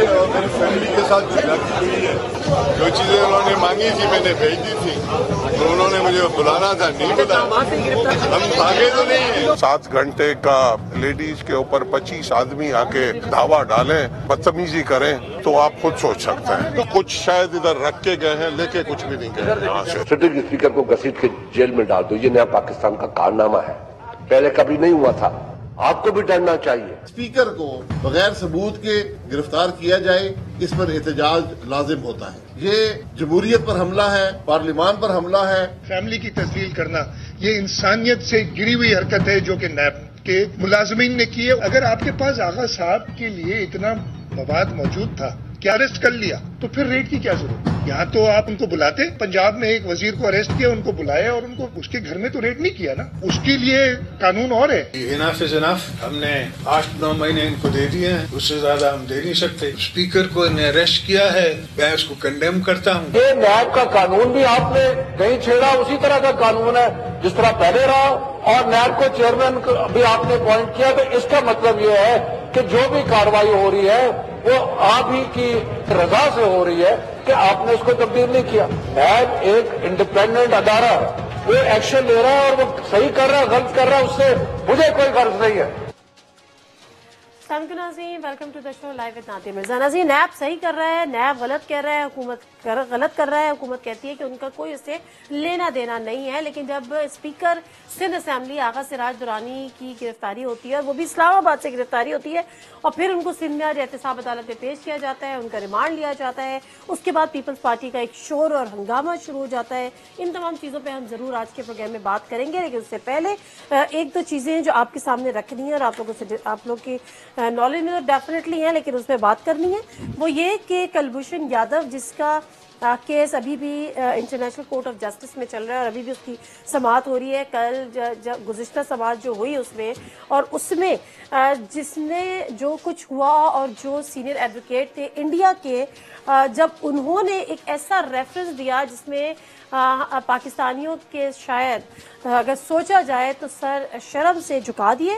اور میری فیملی کے ساتھ جھگڑی ہوئی ہے. جو چیزیں انہوں نے مانگی تھی میں نے بھیج دی تھی, تو انہوں نے مجھے بلانا تھا, نہیں بلایا. ہم بھاگے تو نہیں ہیں. 7 گھنٹے کا لیڈیز کے اوپر 25 آدمی آ کے دھاوا ڈالیں, بدتمیزی کریں, تو آپ خود سوچ سکتے ہیں. کچھ شاید ادھر رکھ کے گئے ہیں, لے کے کچھ بھی نہیں گئے وہاں سے. سٹنگ اسپیکر کو گھسیٹ کے جیل میں ڈال دو, یہ نیا پاکستان کا کارنامہ ہے, پہلے کبھی نہیں ہوا تھا. آپ کو بھی ڈرنا چاہیے. اسپیکر کو بغیر ثبوت کے گرفتار کیا جائے, اس پر احتجاج لازم ہوتا ہے. یہ جمہوریت پر حملہ ہے, پارلیمان پر حملہ ہے. فیملی کی تذلیل کرنا یہ انسانیت سے گری ہوئی حرکت ہے جو کہ نیب کے ملازمین نے کی ہے. اگر آپ کے پاس آغا صاحب کے لیے اتنا مواد موجود تھا کہ اریسٹ کر لیا, تو پھر ریڈ کی کیا ضرورت؟ یہاں تو آپ ان کو بلاتے. پنجاب میں ایک وزیر کو اریسٹ کیا, ان کو بلایا اور ان کو اس کے گھر میں تو ریڈ نہیں کیا نا. اس کے لیے قانون اور ہے. انف از انف. ہم نے 8-9 مہینے ان کو دے دیے ہیں, اس سے زیادہ ہم دے نہیں سکتے. اسپیکر کو انہیں اریسٹ کیا ہے, میں اس کو کنڈیم کرتا ہوں. یہ نیب کا قانون بھی آپ نے کہیں چھیڑا, اسی طرح کا قانون ہے جس طرح پہلے رہا, اور نیب کو چیئرمین بھی آپ نے اپوائنٹ کیا. تو اس کا مطلب یہ ہے کہ جو بھی کارروائی ہو رہی ہے وہ آپ ہی کی رضا سے ہو رہی ہے کہ آپ نے اس کو تبدیل نہیں کیا. نیب ایک انڈیپینڈنٹ ادارہ, وہ ایکشن لے رہا ہے اور وہ صحیح کر رہا ہے غلط کر رہا ہے, اس سے مجھے کوئی غرض نہیں ہے. السلام علیکم ناظرین, welcome to the show live with Nadia Mirza. ناظرین, نیب صحیح کر رہا ہے, نیب غلط کہہ رہا ہے, حکومت غلط کر رہا ہے. حکومت کہتی ہے کہ ان کا کوئی اس سے لینا دینا نہیں ہے. لیکن جب اسپیکر سندھ اسمبلی آغا سراج درانی کی گرفتاری ہوتی ہے, اور وہ بھی اسلام آباد سے گرفتاری ہوتی ہے, اور پھر ان کو سندھ میں احتساب عدالت میں پیش کیا جاتا ہے, ان کا ریمانڈ لیا جاتا ہے, اس کے بعد پیپلز پارٹی کا ایک شور اور ہنگامہ شروع ہو جاتا ہے. ان تمام چیزوں پہ ہم ضرور آج کے پروگرام میں بات کریں گے, لیکن اس سے پہلے 1-2 چیزیں جو آپ کے سامنے رکھنی ہے اور آپ لوگ کی نالج میں تو ڈیفینیٹلی ہے, لیکن اس پہ بات کرنی ہے. وہ یہ کہ کلبھوشن یادو, جس کا کیس ابھی بھی انٹرنیشنل کورٹ آف جسٹس میں چل رہا ہے اور ابھی بھی اس کی سماعت ہو رہی ہے. کل گزشتہ سماعت جو ہوئی اس میں, اور اس میں جس نے جو کچھ ہوا اور جو سینئر ایڈوکیٹ تھے انڈیا کے, جب انہوں نے ایک ایسا ریفرنس دیا جس میں پاکستانیوں کے شاید اگر سوچا جائے تو سر شرم سے جھکا دیے.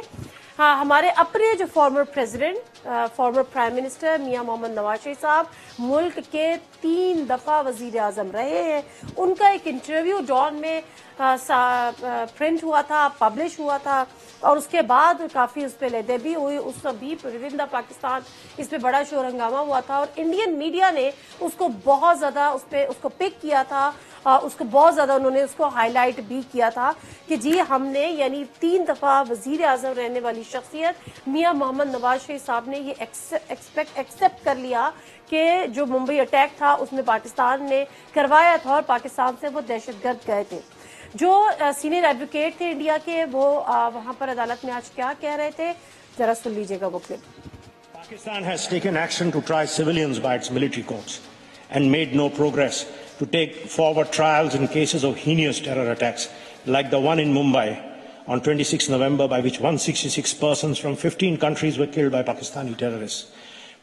ہمارے اپنے جو former president, former prime minister Mian Muhammad Nawaz Sharif صاحب ملک کے 3 دفعہ وزیر اعظم رہے ہیں, ان کا ایک انٹرویو ڈان میں پرنٹ ہوا تھا, پبلش ہوا تھا, اور اس کے بعد کافی اس پہ لیدے بھی ہوئی. اس بھی پرندہ پاکستان, اس پہ بڑا شور ہنگامہ ہوا تھا, اور انڈین میڈیا نے اس کو بہت زیادہ اس کو پک کیا تھا, اس کو بہت زیادہ انہوں نے اس کو ہائی لائٹ بھی کیا تھا کہ جی ہم نے یعنی 3 دفعہ وزیر اعظم رہنے والی شخصیت میاں محمد نواز شریف صاحب نے یہ ایکسپٹ کر لیا کہ جو ممبئی اٹیک تھا اس میں پاکستان نے کروایا تھا, اور پاکستان سے وہ دہشت گرد گئے تھے. جو سینئر ایڈوکیٹ تھے انڈیا کے, وہ وہاں پر عدالت میں آج کیا کہہ رہے تھے, ذرا سن لیجیے گا وہ clip. Pakistan has taken action to try civilians by its military courts and made no progress to take forward trials in cases of heinous terror attacks like the one in Mumbai on 26 November by which 166 persons from 15 countries were killed by Pakistani terrorists.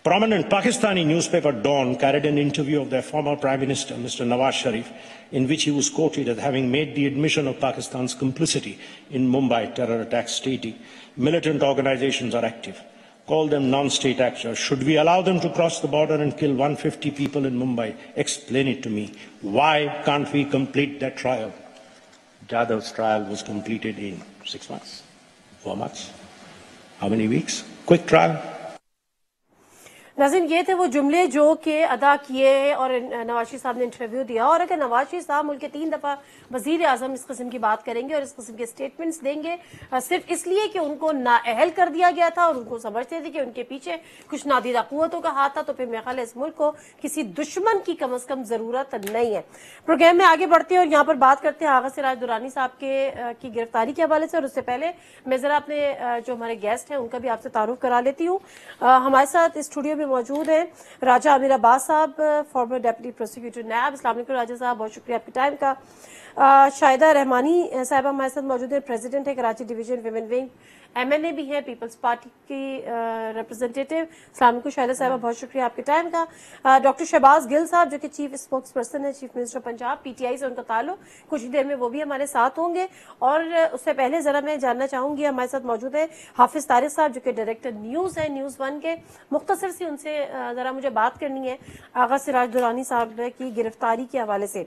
Prominent Pakistani newspaper Dawn carried an interview of their former Prime Minister, Mr. Nawaz Sharif, in which he was quoted as having made the admission of Pakistan's complicity in Mumbai terror attacks, stating, "Militant organizations are active. Call them non-state actors. Should we allow them to cross the border and kill 150 people in Mumbai? Explain it to me. Why can't we complete that trial?" Jadav's trial was completed in 6 months, 4 months. How many weeks? Quick trial. ناظرین, یہ تھے وہ جملے جو کہ ادا کیے اور نواز شریف صاحب نے انٹرویو دیا. اور اگر نواز شریف صاحب ملک کے 3 دفعہ وزیر اعظم اس قسم کی بات کریں گے اور اس قسم کے اسٹیٹمنٹس دیں گے صرف اس لیے کہ ان کو نااہل کر دیا گیا تھا اور ان کو سمجھتے تھے کہ ان کے پیچھے کچھ نادیدہ قوتوں کا ہاتھ تھا, تو پھر میرے خیال ہے اس ملک کو کسی دشمن کی کم از کم ضرورت نہیں ہے. پروگرام میں آگے بڑھتے ہیں اور یہاں پر بات کرتے ہیں آغا سراج درانی صاحب کی گرفتاری کے حوالے سے. اور اس سے پہلے میں ذرا اپنے جو ہمارے گیسٹ ہیں ان کا بھی آپ سے تعارف کرا لیتی ہوں. ہمارے ساتھ اسٹوڈیو میں موجود ہیں راجہ امیر عباس صاحب, فارمر ڈیپٹی پروسیکیوٹر نیب. السلام علیکم راجہ صاحب, بہت شکریہ آپ کے ٹائم کا. शाहिदा रहमानी साहिबा हमारे साथ मौजूद है, प्रेसिडेंट है Karachi division women wing, MNA भी है, पीपल्स पार्टी की रिप्रेजेंटेटिव। अस्सलाम वालेकुम शाहिदा साहिबा, बहुत शुक्रिया आपके टाइम का। डॉक्टर शहबाज गिल साहब जो कि चीफ स्पोक्स पर्सन है, चीफ मिनिस्टर पंजाब, PTI से उनका ताल्लुक, कुछ ही देर में वो भी हमारे साथ होंगे। और उससे पहले जरा मैं जानना चाहूंगी, हमारे साथ मौजूद है हाफिज तारिक साहब जो कि डायरेक्टर न्यूज़ है न्यूज़ 1 के। मुख्तसर सी उनसे जरा मुझे बात करनी है आगा सिराज दुरानी साहब की गिरफ्तारी के हवाले से।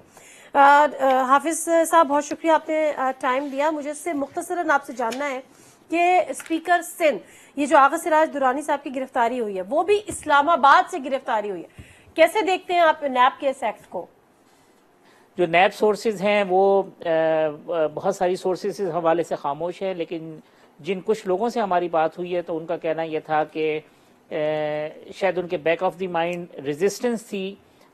हाफिज साहब बहुत शुक्रिया आपने टाइम दिया। मुझे इससे मुख्तसरन आपसे जानना है कि स्पीकर सिंध, ये जो आगा सिराज दुरानी साहब की गिरफ्तारी हुई है वो भी इस्लामाबाद से गिरफ्तारी हुई है, कैसे देखते हैं आप नैब के इस एक्ट को? जो नैब सोर्सेज हैं वो बहुत सारी सोर्सेज इस हवाले से खामोश हैं, लेकिन जिन कुछ लोगों से हमारी बात हुई है तो उनका कहना यह था कि शायद उनके back of the mind resistance थी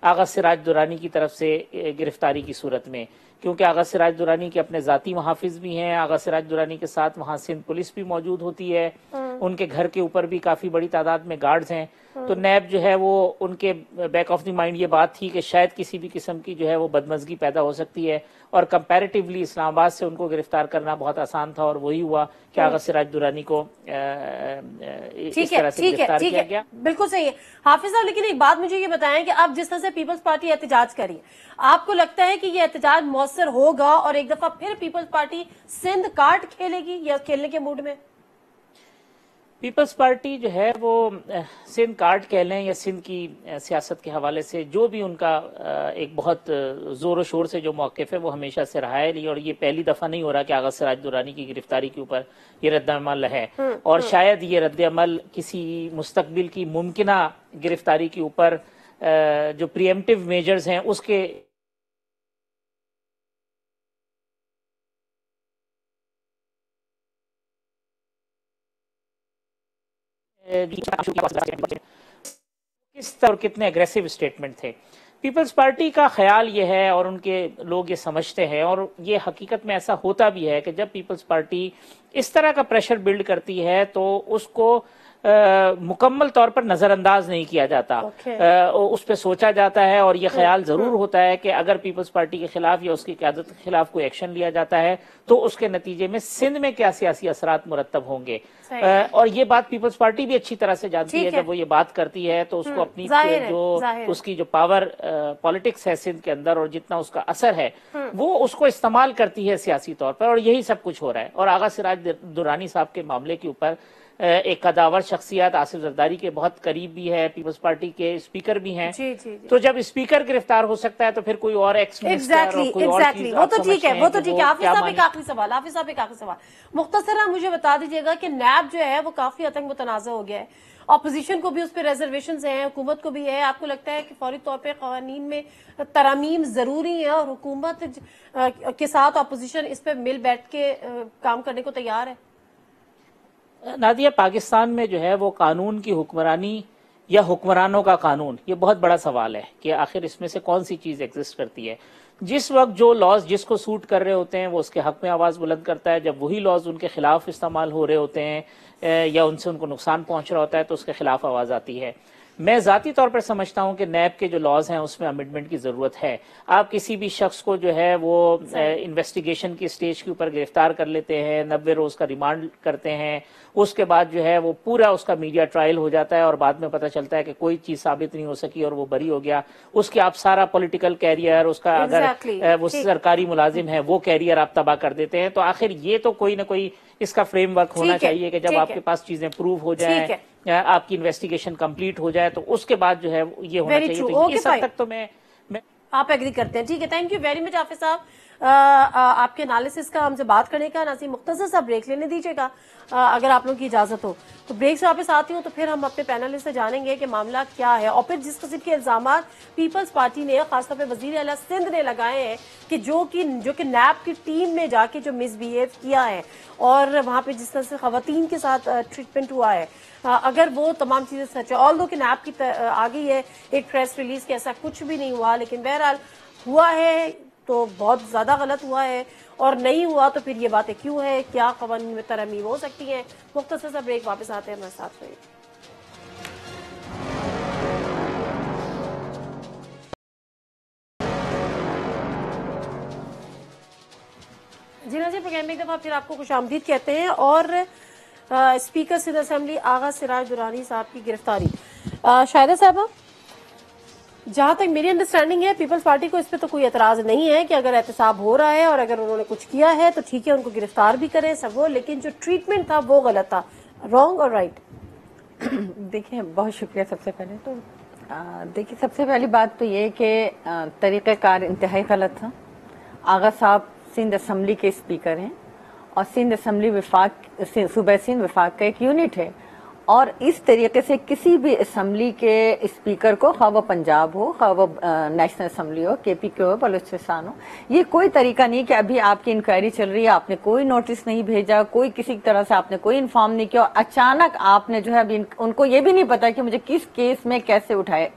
आगा सिराज दुरानी की तरफ से गिरफ्तारी की सूरत में, क्योंकि आगा सिराज दुरानी के अपने ज़ाती मुहाफिज भी हैं। आगा सिराज दुरानी के साथ वहाँ सिंध पुलिस भी मौजूद होती है, उनके घर के ऊपर भी काफ़ी बड़ी तादाद में गार्ड्स हैं। तो नैब जो है वो उनके बैक ऑफ द माइंड ये बात थी कि शायद किसी भी किस्म की जो है वो बदमज़गी पैदा हो सकती है, और कंपैरेटिवली इस्लामाबाद से उनको गिरफ्तार करना बहुत आसान था, और वही हुआ कि आगा सिराज दुरानी को इस तरह से गिरफ्तार किया गया। बिल्कुल सही है हाफिज साहब, लेकिन एक बात मुझे ये बताएं कि आप जिस तरह से पीपल्स पार्टी एहतजाज कर रही है, आपको लगता है कि ये एहतजाज मौसर होगा और एक दफा फिर पीपल्स पार्टी सिंध कार्ड खेलेगी या खेलने के मूड में? पीपल्स पार्टी जो है वो सिंध कार्ड कह लें या सिंध की सियासत के हवाले से जो भी उनका एक बहुत ज़ोर शोर से जो मौक़िफ़ है वो हमेशा से रहा है, और ये पहली दफ़ा नहीं हो रहा कि आगा सिराज दुरानी की गिरफ्तारी के ऊपर ये रद्द-ए-अमल है। और शायद ये रद्द-ए-अमल किसी मुस्तकबिल की मुमकिना गिरफ्तारी के ऊपर जो प्रीएम्प्टिव मेजर्स हैं उसके किस तरह कितने एग्रेसिव स्टेटमेंट थे। पीपल्स पार्टी का ख्याल ये है और उनके लोग ये समझते हैं, और ये हकीकत में ऐसा होता भी है कि जब पीपल्स पार्टी इस तरह का प्रेशर बिल्ड करती है तो उसको मुकम्मल तौर पर नजरअंदाज नहीं किया जाता। उस पर सोचा जाता है, और यह ख्याल जरूर होता है कि अगर पीपल्स पार्टी के खिलाफ या उसकी क़यादत के खिलाफ कोई एक्शन लिया जाता है तो उसके नतीजे में सिंध में क्या सियासी असरात मुरतब होंगे। और ये बात पीपल्स पार्टी भी अच्छी तरह से जानती है। जब वो ये बात करती है तो उसको अपनी जो उसकी जो पावर पॉलिटिक्स है सिंध के अंदर और जितना उसका असर है वो उसको इस्तेमाल करती है सियासी तौर पर, और यही सब कुछ हो रहा है। और आगा सिराज दुरानी साहब के मामले के ऊपर एक कदावर शख्सियत आसिफ जरदारी के बहुत करीब भी है, पीपल्स पार्टी के स्पीकर भी हैं। तो जब स्पीकर गिरफ्तार हो सकता है तो फिर कोई और एक्स मिनिस्टर वो तो ठीक है, वो तो ठीक है। हाफिज साहब एक आखिरी सवाल, हाफिज साहब एक आखिरी सवाल मुख्तसरा मुझे बता दीजिएगा कि नैब जो है वो काफी हद तक मुतनाज़ा हो गया है, अपोजिशन को भी उस पर रिजर्वेशन हैं, हुकूमत को भी है। आपको लगता है कि फौरी तौर पर कवानीन में तरमीम जरूरी है और हुकूमत के साथ अपोजिशन इस पर मिल बैठ के काम करने को तैयार है? नादिया, पाकिस्तान में जो है वो कानून की हुक्मरानी या हुक्मरानों का कानून, ये बहुत बड़ा सवाल है कि आखिर इसमें से कौन सी चीज़ एग्जिस्ट करती है। जिस वक्त जो लॉज जिसको सूट कर रहे होते हैं वो उसके हक में आवाज़ बुलंद करता है, जब वही लॉज उनके खिलाफ इस्तेमाल हो रहे होते हैं या उनसे उनको नुकसान पहुंच रहा होता है तो उसके खिलाफ आवाज़ आती है। मैं ज़ाती तौर पर समझता हूँ कि नैब के जो लॉज हैं उसमें अमेंडमेंट की ज़रूरत है। आप किसी भी शख्स को जो है वो इन्वेस्टिगेशन की स्टेज के ऊपर गिरफ्तार कर लेते हैं, 90 रोज़ का रिमांड करते हैं, उसके बाद जो है वो पूरा उसका मीडिया ट्रायल हो जाता है और बाद में पता चलता है कि कोई चीज़ साबित नहीं हो सकी और वो बरी हो गया। उसके आप सारा पॉलिटिकल कैरियर, उसका अगर वो सरकारी मुलाजिम है वो कैरियर आप तबाह कर देते हैं। तो आखिर ये तो कोई ना कोई इसका फ्रेमवर्क होना चाहिए कि जब आपके पास चीज़ें प्रूव हो जाएं, आपकी इन्वेस्टिगेशन कंप्लीट हो जाए तो उसके बाद जो है ये होना चाहिए। तो इस हद तक तो मैं आप एग्री करते हैं? ठीक है, थैंक यू वेरी मच हाफिज साहब आपके एनालिसिस का, हमसे बात करने का। नाज़रीन मुख्तसर सा ब्रेक लेने दीजिएगा अगर आप लोगों की इजाजत हो तो। ब्रेक से वापस आती हूँ तो फिर हम अपने पैनलिस्ट से जानेंगे कि मामला क्या है और फिर जिस किस्म के इल्जामात पीपल्स पार्टी ने खासतौर पर वजीर आला सिंध ने लगाए हैं कि जो कि नैब की टीम में जाके जो मिसबिहेव किया है और वहाँ पे जिस तरह से खवातीन के साथ ट्रीटमेंट हुआ है, अगर वो तमाम चीजें सच है, ऑल्दो कि नैब की आ गई है एक प्रेस रिलीज के ऐसा कुछ भी नहीं हुआ, लेकिन बहरहाल हुआ है तो बहुत ज्यादा गलत हुआ है, और नहीं हुआ तो फिर ये बातें क्यों है, क्या क़वानीन में तरमीम हो सकती हैं। मुख्तसर सा ब्रेक, वापस आते हैं हमारे साथ में। जी नाज़िर, प्रोग्राम में एक दफ़ा फिर आपको खुशामदीद कहते हैं। और स्पीकर सिंध असेंबली आगा सिराज दुरानी साहब की गिरफ्तारी, शाहिदा साहबा, जहां तक मेरी अंडरस्टैंडिंग है पीपल्स पार्टी को इस पर तो कोई एतराज नहीं है कि अगर एहतसाब हो रहा है और अगर उन्होंने कुछ किया है तो ठीक है, उनको गिरफ्तार भी करें सब हो, लेकिन जो ट्रीटमेंट था वो गलत था। रॉन्ग और राइट? देखिए, बहुत शुक्रिया। सबसे पहले तो देखिए, सबसे पहली बात तो ये कि तरीक़ेकार इंतहाई गलत था। आगा साहब सिंध असम्बली के स्पीकर हैं और सिंध असम्बली सूबा सिंध वफाक का एक यूनिट है, और इस तरीके से किसी भी असम्बली के स्पीकर को, खा वो पंजाब हो, खा वो नेशनल असम्बली हो, KPK हो, बलूचिस्तान हो, ये कोई तरीका नहीं कि अभी आपकी इंक्वायरी चल रही है, आपने कोई नोटिस नहीं भेजा, कोई किसी तरह से आपने कोई इन्फॉर्म नहीं किया, अचानक आपने जो है अभी उनको ये भी नहीं पता कि मुझे किस केस में कैसे उठाए,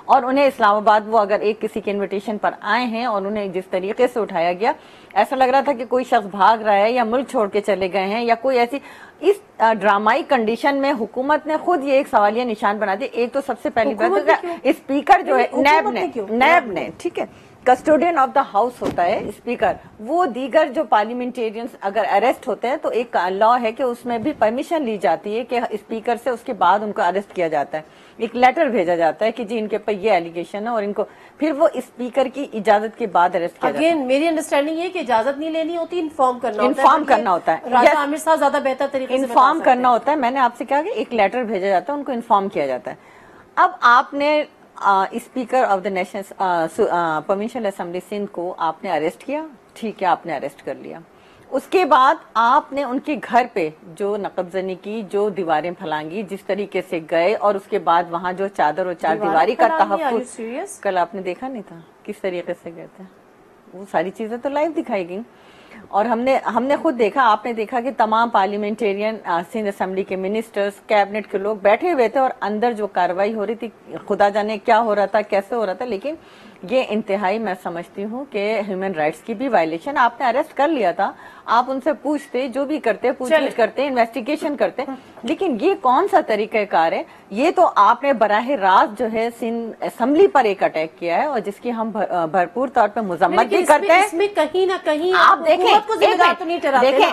और उन्हें इस्लामाबाद वो अगर एक किसी के इनविटेशन पर आए हैं और उन्हें जिस तरीके से उठाया गया, ऐसा लग रहा था कि कोई शख्स भाग रहा है या मुल्क छोड़ के चले गए हैं या कोई ऐसी, इस ड्रामाई कंडीशन में हुकूमत ने खुद ये एक सवालिया निशान बना दिया। एक तो सबसे पहली बात, स्पीकर जो है नैब ने ठीक है, कस्टोडियन ऑफ द हाउस होता है स्पीकर, वो दीगर जो पार्लियामेंटेरियंस अगर अरेस्ट होते हैं तो एक लॉ है कि उसमें भी परमिशन ली जाती है कि स्पीकर से उसके बाद उनको अरेस्ट किया जाता है, एक लेटर भेजा जाता है कि जी इनके पर ये एलिगेशन है और इनको, फिर वो स्पीकर की इजाजत के बाद अरेस्ट किया जाता है। मेरी अंडरस्टैंडिंग है कि इजाजत नहीं लेनी होती, इन्फॉर्म करना होता है। राजा आमिर साहब ज्यादा बेहतर तरीके से इन्फॉर्म करना होता है। मैंने आपसे कहा कि एक लेटर भेजा जाता है, उनको इन्फॉर्म किया जाता है। अब आपने speaker of the national provincial assembly Sindh को आपने अरेस्ट किया, ठीक है, आपने अरेस्ट कर लिया। उसके बाद आपने उनके घर पे जो नकबजनी की, जो दीवारें फलांगी, जिस तरीके से गए, और उसके बाद वहां जो चादर और चार दीवारी का तहफ्फुज़, कल आपने देखा नहीं था किस तरीके से गए थे, वो सारी चीजें तो लाइव दिखाई गई। और हमने खुद देखा, आपने देखा कि तमाम पार्लियामेंटेरियन, सिंध असेंबली के मिनिस्टर्स, कैबिनेट के लोग बैठे हुए थे और अंदर जो कार्रवाई हो रही थी, खुदा जाने क्या हो रहा था, कैसे हो रहा था, लेकिन ये इंतहाई मैं समझती हूँ कि ह्यूमन राइट्स की भी वायलेशन। आपने अरेस्ट कर लिया था, आप उनसे पूछते, जो भी करते, पूछताछ करते, इन्वेस्टिगेशन करते, लेकिन ये कौन सा तरीकाकार है? ये तो आपने बराह रास्त जो है सिंध असेंबली पर एक अटैक किया है और जिसकी हम भरपूर तौर पर मजम्मत भी करते हैं। इसमें कहीं ना कहीं आप देखें,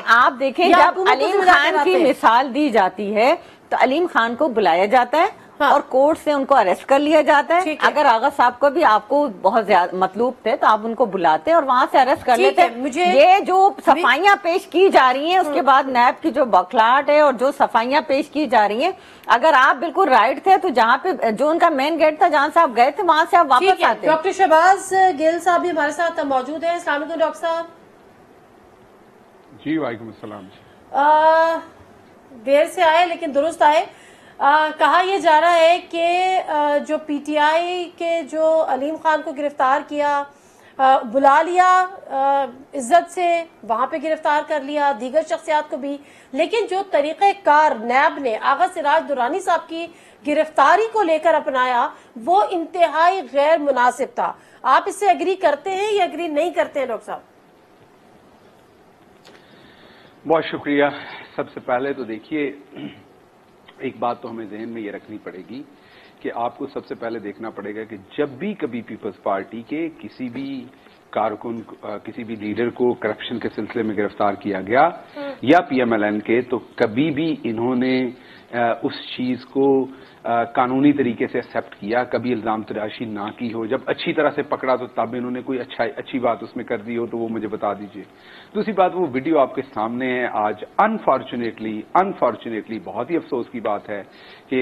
आप देखें जब अलीम खान की मिसाल दी जाती है तो अलीम खान को बुलाया जाता है और कोर्ट से उनको अरेस्ट कर लिया जाता है। अगर आगा साहब को भी आपको बहुत ज्यादा मतलूब थे तो आप उनको बुलाते और वहां से अरेस्ट कर लेते। ये जो सफाइयां पेश की जा रही हैं, उसके बाद नैब की जो बखलाहट है और जो सफाइयां पेश की जा रही हैं, अगर आप बिल्कुल राइट थे तो जहाँ पे जो उनका मेन गेट था जहाँ से आप गए थे वहां से आप वापस आते। डॉक्टर शहबाज गिल साहब भी हमारे साथ मौजूद है। अस्सलाम वालेकुम डॉक्टर साहब। जी वालेकुम अस्सलाम। देर से आए लेकिन दुरुस्त आए। कहा यह जा रहा है कि जो PTI के जो अलीम खान को गिरफ्तार किया, बुला लिया इज्जत से, वहां पे गिरफ्तार कर लिया, दीगर शख्सियात को भी, लेकिन जो तरीक़ेकार नैब ने आगा सिराज दुरानी साहब की गिरफ्तारी को लेकर अपनाया वो इंतहाई गैर मुनासिब था। आप इससे एग्री करते हैं या एग्री नहीं करते हैं डॉक्टर साहब? बहुत शुक्रिया। सबसे पहले तो देखिए, एक बात तो हमें ज़हन में ये रखनी पड़ेगी कि आपको सबसे पहले देखना पड़ेगा कि जब भी कभी पीपल्स पार्टी के किसी भी कारकुन, किसी भी लीडर को करप्शन के सिलसिले में गिरफ्तार किया गया या PMLN के, तो कभी भी इन्होंने उस चीज को कानूनी तरीके से एक्सेप्ट किया, कभी इल्जाम तराशी ना की हो। जब अच्छी तरह से पकड़ा तो तब इन्होंने कोई अच्छी बात उसमें कर दी हो तो वो मुझे बता दीजिए। दूसरी बात, वो वीडियो आपके सामने है। आज अनफॉर्चुनेटली बहुत ही अफसोस की बात है कि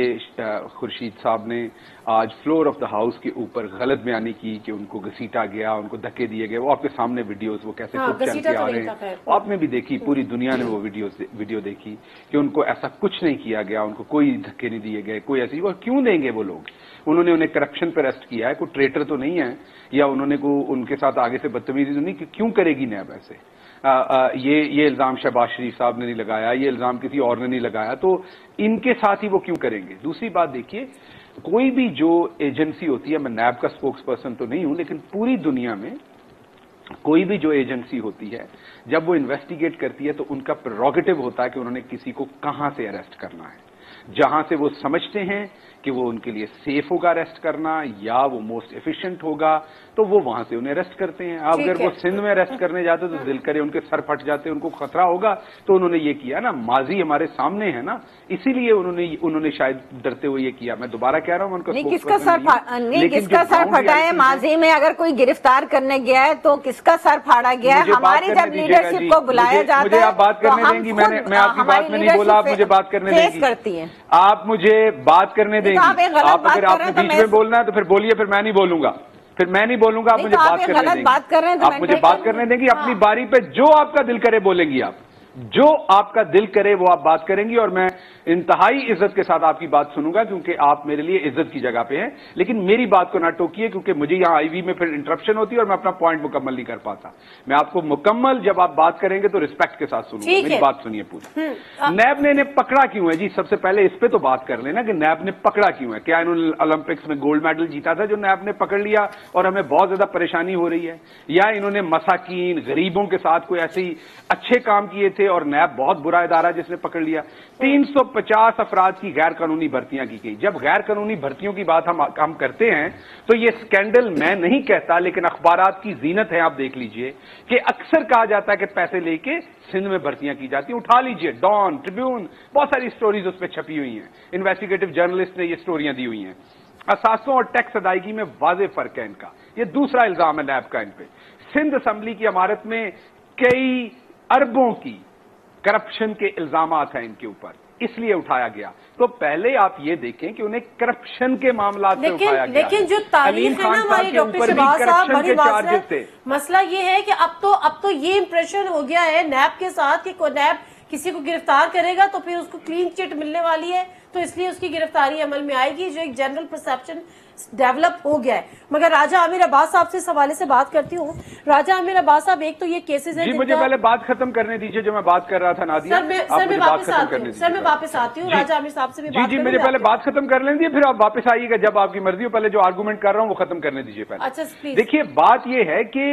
खुर्शीद साहब ने आज फ्लोर ऑफ द हाउस के ऊपर गलत बयानी की कि उनको घसीटा गया, उनको धक्के दिए गए। वो आपके सामने वीडियोस वो कैसे खुद चल के आ रहे हैं, आपने भी देखी, पूरी दुनिया ने वो वीडियो देखी कि उनको ऐसा कुछ नहीं किया गया, उनको कोई धक्के नहीं दिए गए, कोई ऐसी, और क्यों देंगे वो लोग? उन्होंने उन्हें करप्शन पर अरेस्ट किया है, कोई ट्रेटर तो नहीं है, या उन्होंने उनके साथ आगे से बदतमीजी तो नहीं, क्यों करेगी नैब ऐसे? ये इल्जाम शहबाज शरीफ साहब ने नहीं लगाया, ये इल्जाम किसी और ने नहीं लगाया, तो इनके साथ ही वो क्यों करेंगे? दूसरी बात देखिए, कोई भी जो एजेंसी होती है, मैं नैब का स्पोक्स पर्सन तो नहीं हूं, लेकिन पूरी दुनिया में कोई भी जो एजेंसी होती है, जब वो इन्वेस्टिगेट करती है तो उनका प्रेरोगेटिव होता है कि उन्होंने किसी को कहां से अरेस्ट करना है, जहां से वो समझते हैं کہ وہ ان کے لیے سیف ہوگا اریسٹ کرنا یا وہ موسٹ ایفیشینٹ ہوگا تو وہ وہاں سے انہیں اریسٹ کرتے ہیں. اگر وہ سندھ میں اریسٹ کرنے جاتے تو دل کرے ان کے سر پھٹ جاتے, ان کو خطرہ ہوگا تو انہوں نے یہ کیا نا. ماضی ہمارے سامنے ہے نا, اسی لیے انہوں نے شاید ڈرتے ہوئے یہ کیا. میں دوبارہ کہہ رہا ہوں ان کا کس کا سر پھٹا ہے ماضی میں. اگر کوئی گرفتار کرنے گیا ہے تو کس کا سر پھاڑا گیا ہے. ہماری جب لیڈرشپ کو بلایا جاتا ہے مجھے آپ بات کرنے دیں گی. میں آپ کی بات میں نہیں بولا, آپ مجھے بات کرنے دیں گی. آپ مجھے بات کرنے دیں گی. آپ اگر آپ نے بیچ میں بولنا ہے تو پھر بولیے, پھر میں نہیں بولوں گا. پھر میں نہیں بولوں گا, آپ مجھے بات کرنے دیں گی. آپ مجھے بات کرنے دیں گی. اپنی باری پہ جو آپ کا دل کرے بولیں گی. آپ جو آپ کا دل کرے وہ آپ بات کریں گی اور میں انتہائی عزت کے ساتھ آپ کی بات سنوں گا کیونکہ آپ میرے لیے عزت کی جگہ پہ ہیں. لیکن میری بات کو نہ ٹوکیے کیونکہ مجھے یہاں آئی وی میں پھر انٹرپشن ہوتی ہے اور میں اپنا پوائنٹ مکمل نہیں کر پاتا. میں آپ کو مکمل جب آپ بات کریں گے تو رسپیکٹ کے ساتھ سنوں گا. میری بات سنیے پوری. نیب نے انہیں پکڑا کیوں ہے جی؟ سب سے پہلے اس پہ تو بات کر لینا کہ نیب نے پکڑا کیوں ہے. کیا انہوں نے اولمپکس میں گولڈ میڈل جیتا تھا جو نیب نے پکڑ لیا اور ہمیں بہت زیادہ پریشانی ہو رہی ہے, یا انہوں نے مساکین غریبوں کے ساتھ کوئی ایسے اچھے کام کیے تھے اور نیب بہت برا ادارہ جس نے پکڑ لیا. 350 افراد کی غیر قانونی بھرتیاں کی گئی. جب غیر قانونی بھرتیوں کی بات ہم کرتے ہیں تو یہ سکینڈل میں نہیں کہتا لیکن اخبارات کی زینت ہے. آپ دیکھ لیجئے کہ اکثر کہا جاتا ہے کہ پیسے لے کے سندھ میں بھرتیاں کی جاتی ہیں. اٹھا لیجئے ڈان, ٹریبیون, بہت ساری سٹوریز اس پہ چھپی ہوئی ہیں. انویسٹیگیٹو جرنلسٹ نے یہ سٹوریاں دی ہوئی ہیں. اثاثوں اور ٹیکس ادائیگی میں واضح فرق ہے ان کا. یہ دوسرا الزام ہے نیب کا ان پہ. سندھ اسمبلی کی عمارت میں کئی اربوں کی کرپشن کے الزامات ہیں ان کے اوپر, اس لیے اٹھایا گیا. تو پہلے آپ یہ دیکھیں کہ انہیں کرپشن کے معاملات سے اٹھایا گیا. لیکن جو تاریخ ہے نا ہماری ڈاکٹر شہباز صاحب, بڑی بات ہے. مسئلہ یہ ہے کہ اب تو یہ امپریشن ہو گیا ہے نیب کے ساتھ کہ نیب کسی کو گرفتار کرے گا تو پھر اس کو کلین چٹ ملنے والی ہے, تو اس لیے اس کی گرفتاری عمل میں آئے گی, جو ایک جنرل پرسپشن ڈیولپ ہو گیا ہے. مگر راجہ عامر عباس صاحب سے اس حوالے سے بات کرتی ہوں. راجہ عامر عباس صاحب, ایک تو یہ کیسز ہیں. جی مجھے پہلے بات ختم کرنے دیجئے جو میں بات کر رہا تھا نادیہ. سر میں واپس آتی ہوں. راجہ عامر صاحب سے بھی بات جی مجھے پہلے بات ختم کر لیں دیجیے, پھر آپ واپس آئیے گا جب آپ کی مرضی ہو. پہلے جو آرگومنٹ کر رہا ہوں وہ ختم کرنے دیجیے پہلے. اچھا دیکھیے بات یہ ہے کہ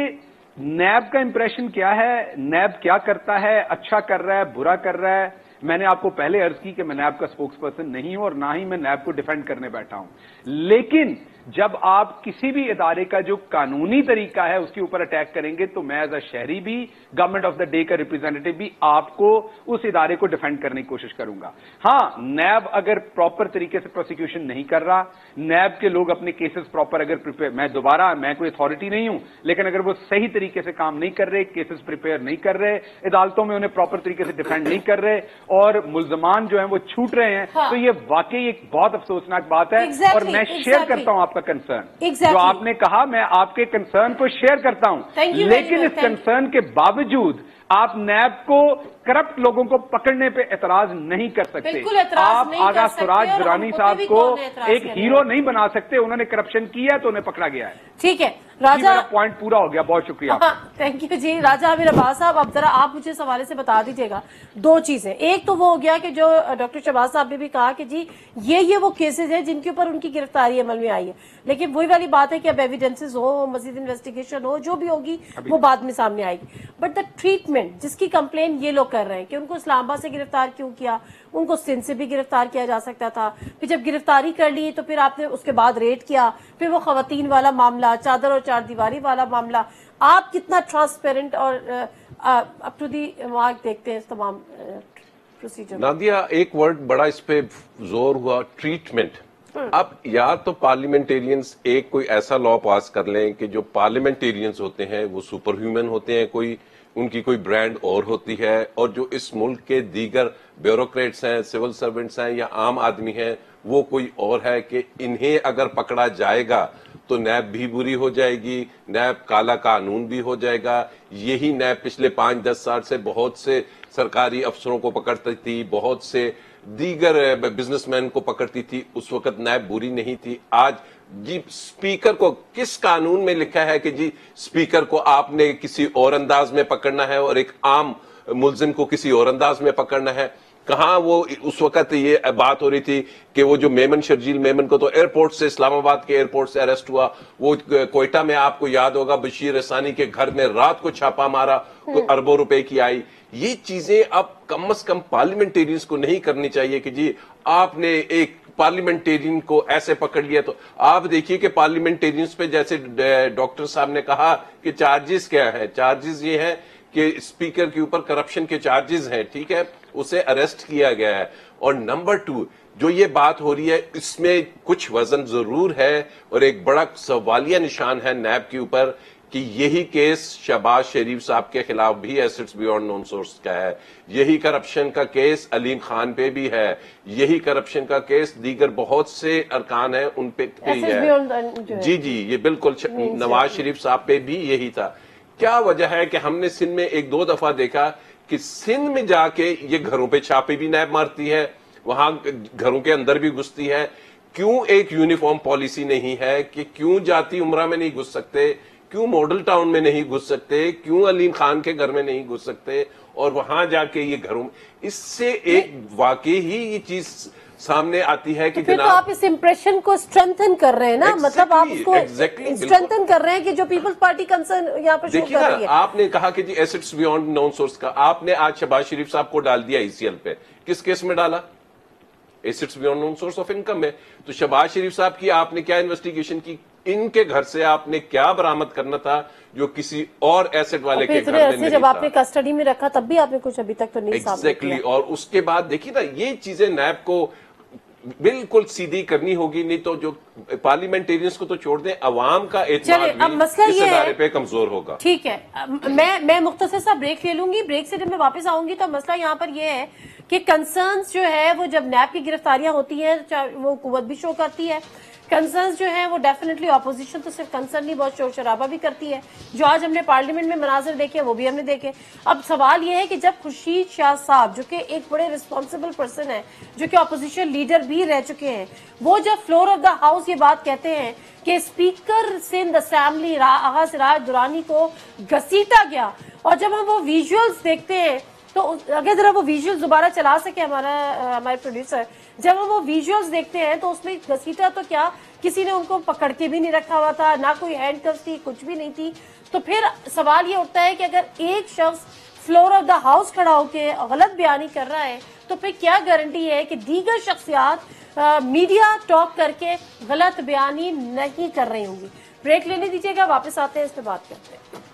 نیب کا امپریشن کیا ہے, نیب کیا کرتا ہے, اچھا کر رہا ہے, برا کر رہا ہے. میں نے آپ کو پہلے عرض کی کہ میں نیب کا سپوکس پرسن نہیں ہوں اور نہ ہی میں نیب کو ڈیفینڈ کرنے بیٹھا ہوں. لیکن جب آپ کسی بھی ادارے کا جو قانونی طریقہ ہے اس کے اوپر اٹیک کریں گے تو میں ایز اے شہری بھی, گورنمنٹ آف دا ڈے کا ریپرزینٹیو بھی, آپ کو اس ادارے کو ڈیفینڈ کرنے کی کوشش کروں گا. ہاں نیب اگر پراپر طریقے سے پروسیکیوشن نہیں کر رہا, نیب کے لوگ اپنے کیسز پراپر اگر پریپیئر, میں کوئی اتھارٹی نہیں ہوں, لیکن اگر وہ صحیح طریقے سے کام نہیں کر رہے, کیسز پریپیئر نہیں کر رہے, عدالتوں میں انہیں پراپر طریقے سے ڈیفینڈ نہیں کر رہے اور ملزمان جو ہیں وہ چھوٹ رہے ہیں, تو یہ واقعی ایک بہت افسوسناک بات ہے. اور میں شیئر کرتا ہوں آپ کا کنسرن, جو آپ نے کہا, میں آپ کے کنسرن کو شیئر کرتا ہوں. لیکن اس کنسرن کے باوجود آپ نیب کو کرپٹ لوگوں کو پکڑنے پہ اعتراض نہیں کر سکتے. آپ آغا سراج درانی صاحب کو ایک ہیرو نہیں بنا سکتے. انہوں نے کرپشن کیا ہے تو انہیں پکڑا گیا ہے. ٹھیک ہے راجہ, میرا پوائنٹ پورا ہو گیا. بہت شکریہ. تھینک یو جی. راجہ عامر عباس صاحب, اب ذرا آپ مجھے اس حوالے سے بتا دیجیے گا دو چیزیں. ایک تو وہ ہو گیا کہ جو ڈاکٹر شہباز صاحب نے بھی کہا کہ جی یہ وہ کیسز ہیں جن کے اوپر ان کی گرفتاری عمل میں آئی ہے, لیکن وہی والی بات ہے کہ اب ایویڈنسز ہو, مزید انویسٹیگیشن ہو, جو بھی ہوگی وہ بعد میں سامنے آئے گی. بٹ دا ٹریٹمنٹ جس کی کمپلین یہ لوگ کر رہے ہیں کہ ان کو اسلام آباد سے گرفتار کیوں کیا, ان کو سندھ سے بھی گرفتار کیا جا سکتا تھا, پھر جب گرفتاری کر لی تو پھر آپ نے اس کے بعد ریڈ کیا, پھر وہ خواتین والا معاملہ, چادر اور چار دیواری والا معاملہ, آپ کتنا ٹرانسپیرنٹ اور اپ ٹو دی مارک دیکھتے ہیں اس تمام پروسیجر. نادیہ, ایک ورڈ بڑا اس پہ زور ہوا, ٹریٹمنٹ. اب یا تو پارلیمنٹیرینز ایک کوئی ایسا لا پاس کر لیں کہ جو پارلیمنٹیرینز ہوتے ہیں وہ سپر ہیومن ہوتے ہیں, کوئی ان کی کوئی برانڈ اور ہوتی ہے, اور جو اس ملک کے دیگر بیوروکریٹس ہیں, سول سرونٹس ہیں یا عام آدمی ہیں وہ کوئی اور ہے, کہ انہیں اگر پکڑا جائے گا تو نیب بھی بری ہو جائے گی, نیب کالا قانون بھی ہو جائے گا. یہی نیب پچھلے 5-10 سال سے بہت سے سرکاری افسروں کو پکڑتی تھی, بہت سے دیگر بزنس مین کو پکڑتی تھی. اس وقت نیب بری نہیں تھی. آج جی اسپیکر کو کس قانون میں لکھا ہے کہ جی اسپیکر کو آپ نے کسی اور انداز میں پکڑنا ہے اور ایک عام ملزم کو کسی اور انداز میں پکڑنا ہے؟ کہاں وہ اس وقت یہ بات ہو رہی تھی کہ وہ جو میمن, شرجیل میمن کو تو ایئرپورٹ سے, اسلام آباد کے ایئرپورٹ سے اریسٹ ہوا. وہ کوئٹہ میں آپ کو یاد ہوگا بشیر احسانی کے گھر میں رات کو چھاپا مارا, اربوں روپے کی آئی. یہ چیزیں اب کم از کم پارلیمنٹیرینز کو نہیں کرنی چاہیے کہ جی آپ نے ایک पार्लियामेंटेरियन को ऐसे पकड़ लिया। तो आप देखिए कि पार्लियामेंटेरियंस पे जैसे डॉक्टर साहब ने कहा कि चार्जेस क्या है, चार्जेस ये है कि स्पीकर के ऊपर करप्शन के चार्जेस हैं, ठीक है, उसे अरेस्ट किया गया है। और नंबर 2 जो ये बात हो रही है इसमें कुछ वजन जरूर है और एक बड़ा सवालिया निशान है नैब के ऊपर कि यही केस शहबाज शरीफ साहब के खिलाफ भी एसेट्स बियॉन्ड नोन सोर्स का है, यही करप्शन का केस अलीम खान पे भी है, यही करप्शन का केस दीगर बहुत से अरकान है उन पे भी है। जी जी, ये बिल्कुल नवाज शरीफ साहब पे भी यही था। क्या वजह है कि हमने सिंध में 1-2 दफा देखा कि सिंध में जाके ये घरों पे छापे भी नैब मारती है, वहां घरों के अंदर भी घुसती है। क्यों एक यूनिफॉर्म पॉलिसी नहीं है कि क्यों जाती उमरा में नहीं घुस सकते, क्यों मॉडल टाउन में नहीं घुस सकते, क्यों अलीम खान के घर में नहीं घुस सकते और वहां जाके ये घरों में, इससे एक वाकई ही ये चीज सामने आती है कि तो आप इस इंप्रेशन को स्ट्रेंथन कर रहे हैं ना, मतलब आप उसको स्ट्रेंथन कर रहे हैं कि जो पीपल्स पार्टी कंसर्न यहाँ पर शो कर रही है। आपने कहा कि जी एसेट्स बियॉन्ड नॉन सोर्स का, आपने आज शहबाज शरीफ साहब को डाल दिया ईसीएल पे, किस केस में डाला? Assets beyond non source of income है। तो शहबाज शरीफ साहब की आपने क्या इन्वेस्टिगेशन की? इनके घर से आपने क्या बरामद करना था जो किसी और एसेट वाले के घर में नहीं जब आपने कस्टडी में रखा तब भी आपने कुछ अभी तक तो नहीं साबित किया। और उसके बाद देखिए ना, ये चीजें नैब को बिल्कुल सीधी करनी होगी, नहीं तो जो पार्लियामेंटेरियंस को तो छोड़ दें, अवाम का एतमाद भी इस इदारे पे कमजोर होगा। ठीक है, मैं मुख्तसर सा ब्रेक ले लूंगी, ब्रेक से जब मैं वापस आऊंगी तो मसला यहाँ पर यह है कि कंसर्न्स जो है वो जब नैब की गिरफ्तारियां होती हैं वो हुकूमत भी शो करती है, कंसर्न्स जो है वो डेफिनेटली अपोजिशन तो सिर्फ कंसर्न नहीं बहुत शोर शराबा भी करती है। जो आज हमने पार्लियामेंट में मनाजिर देखे वो भी हमने देखे। अब सवाल ये है कि जब खुर्शीद शाह साहब जो कि एक बड़े रिस्पॉन्सिबल पर्सन है, जो कि अपोजिशन लीडर भी रह चुके हैं, वो जब फ्लोर ऑफ द हाउस ये बात कहते हैं कि स्पीकर सिंध असेंबली आगा सिराज दुरानी को घसीटा गया, और जब हम वो विजुअल्स देखते हैं तो अगर जरा वो विजुअल्स दोबारा चला सके हमारे प्रोड्यूसर, जब हम वो विजुअल्स देखते हैं तो उसमें घसीटा तो क्या, किसी ने उनको पकड़ के भी नहीं रखा हुआ था, ना कोई हैंडकफ्स थी, कुछ भी नहीं थी। तो फिर सवाल ये उठता है कि अगर एक शख्स फ्लोर ऑफ द हाउस खड़ा होकर गलत बयानी कर रहा है तो फिर क्या गारंटी है कि दीगर शख्सियात मीडिया टॉक करके गलत बयानी नहीं कर रही होंगी। ब्रेक लेने दीजिएगा, वापस आते हैं, इस पर बात करते हैं।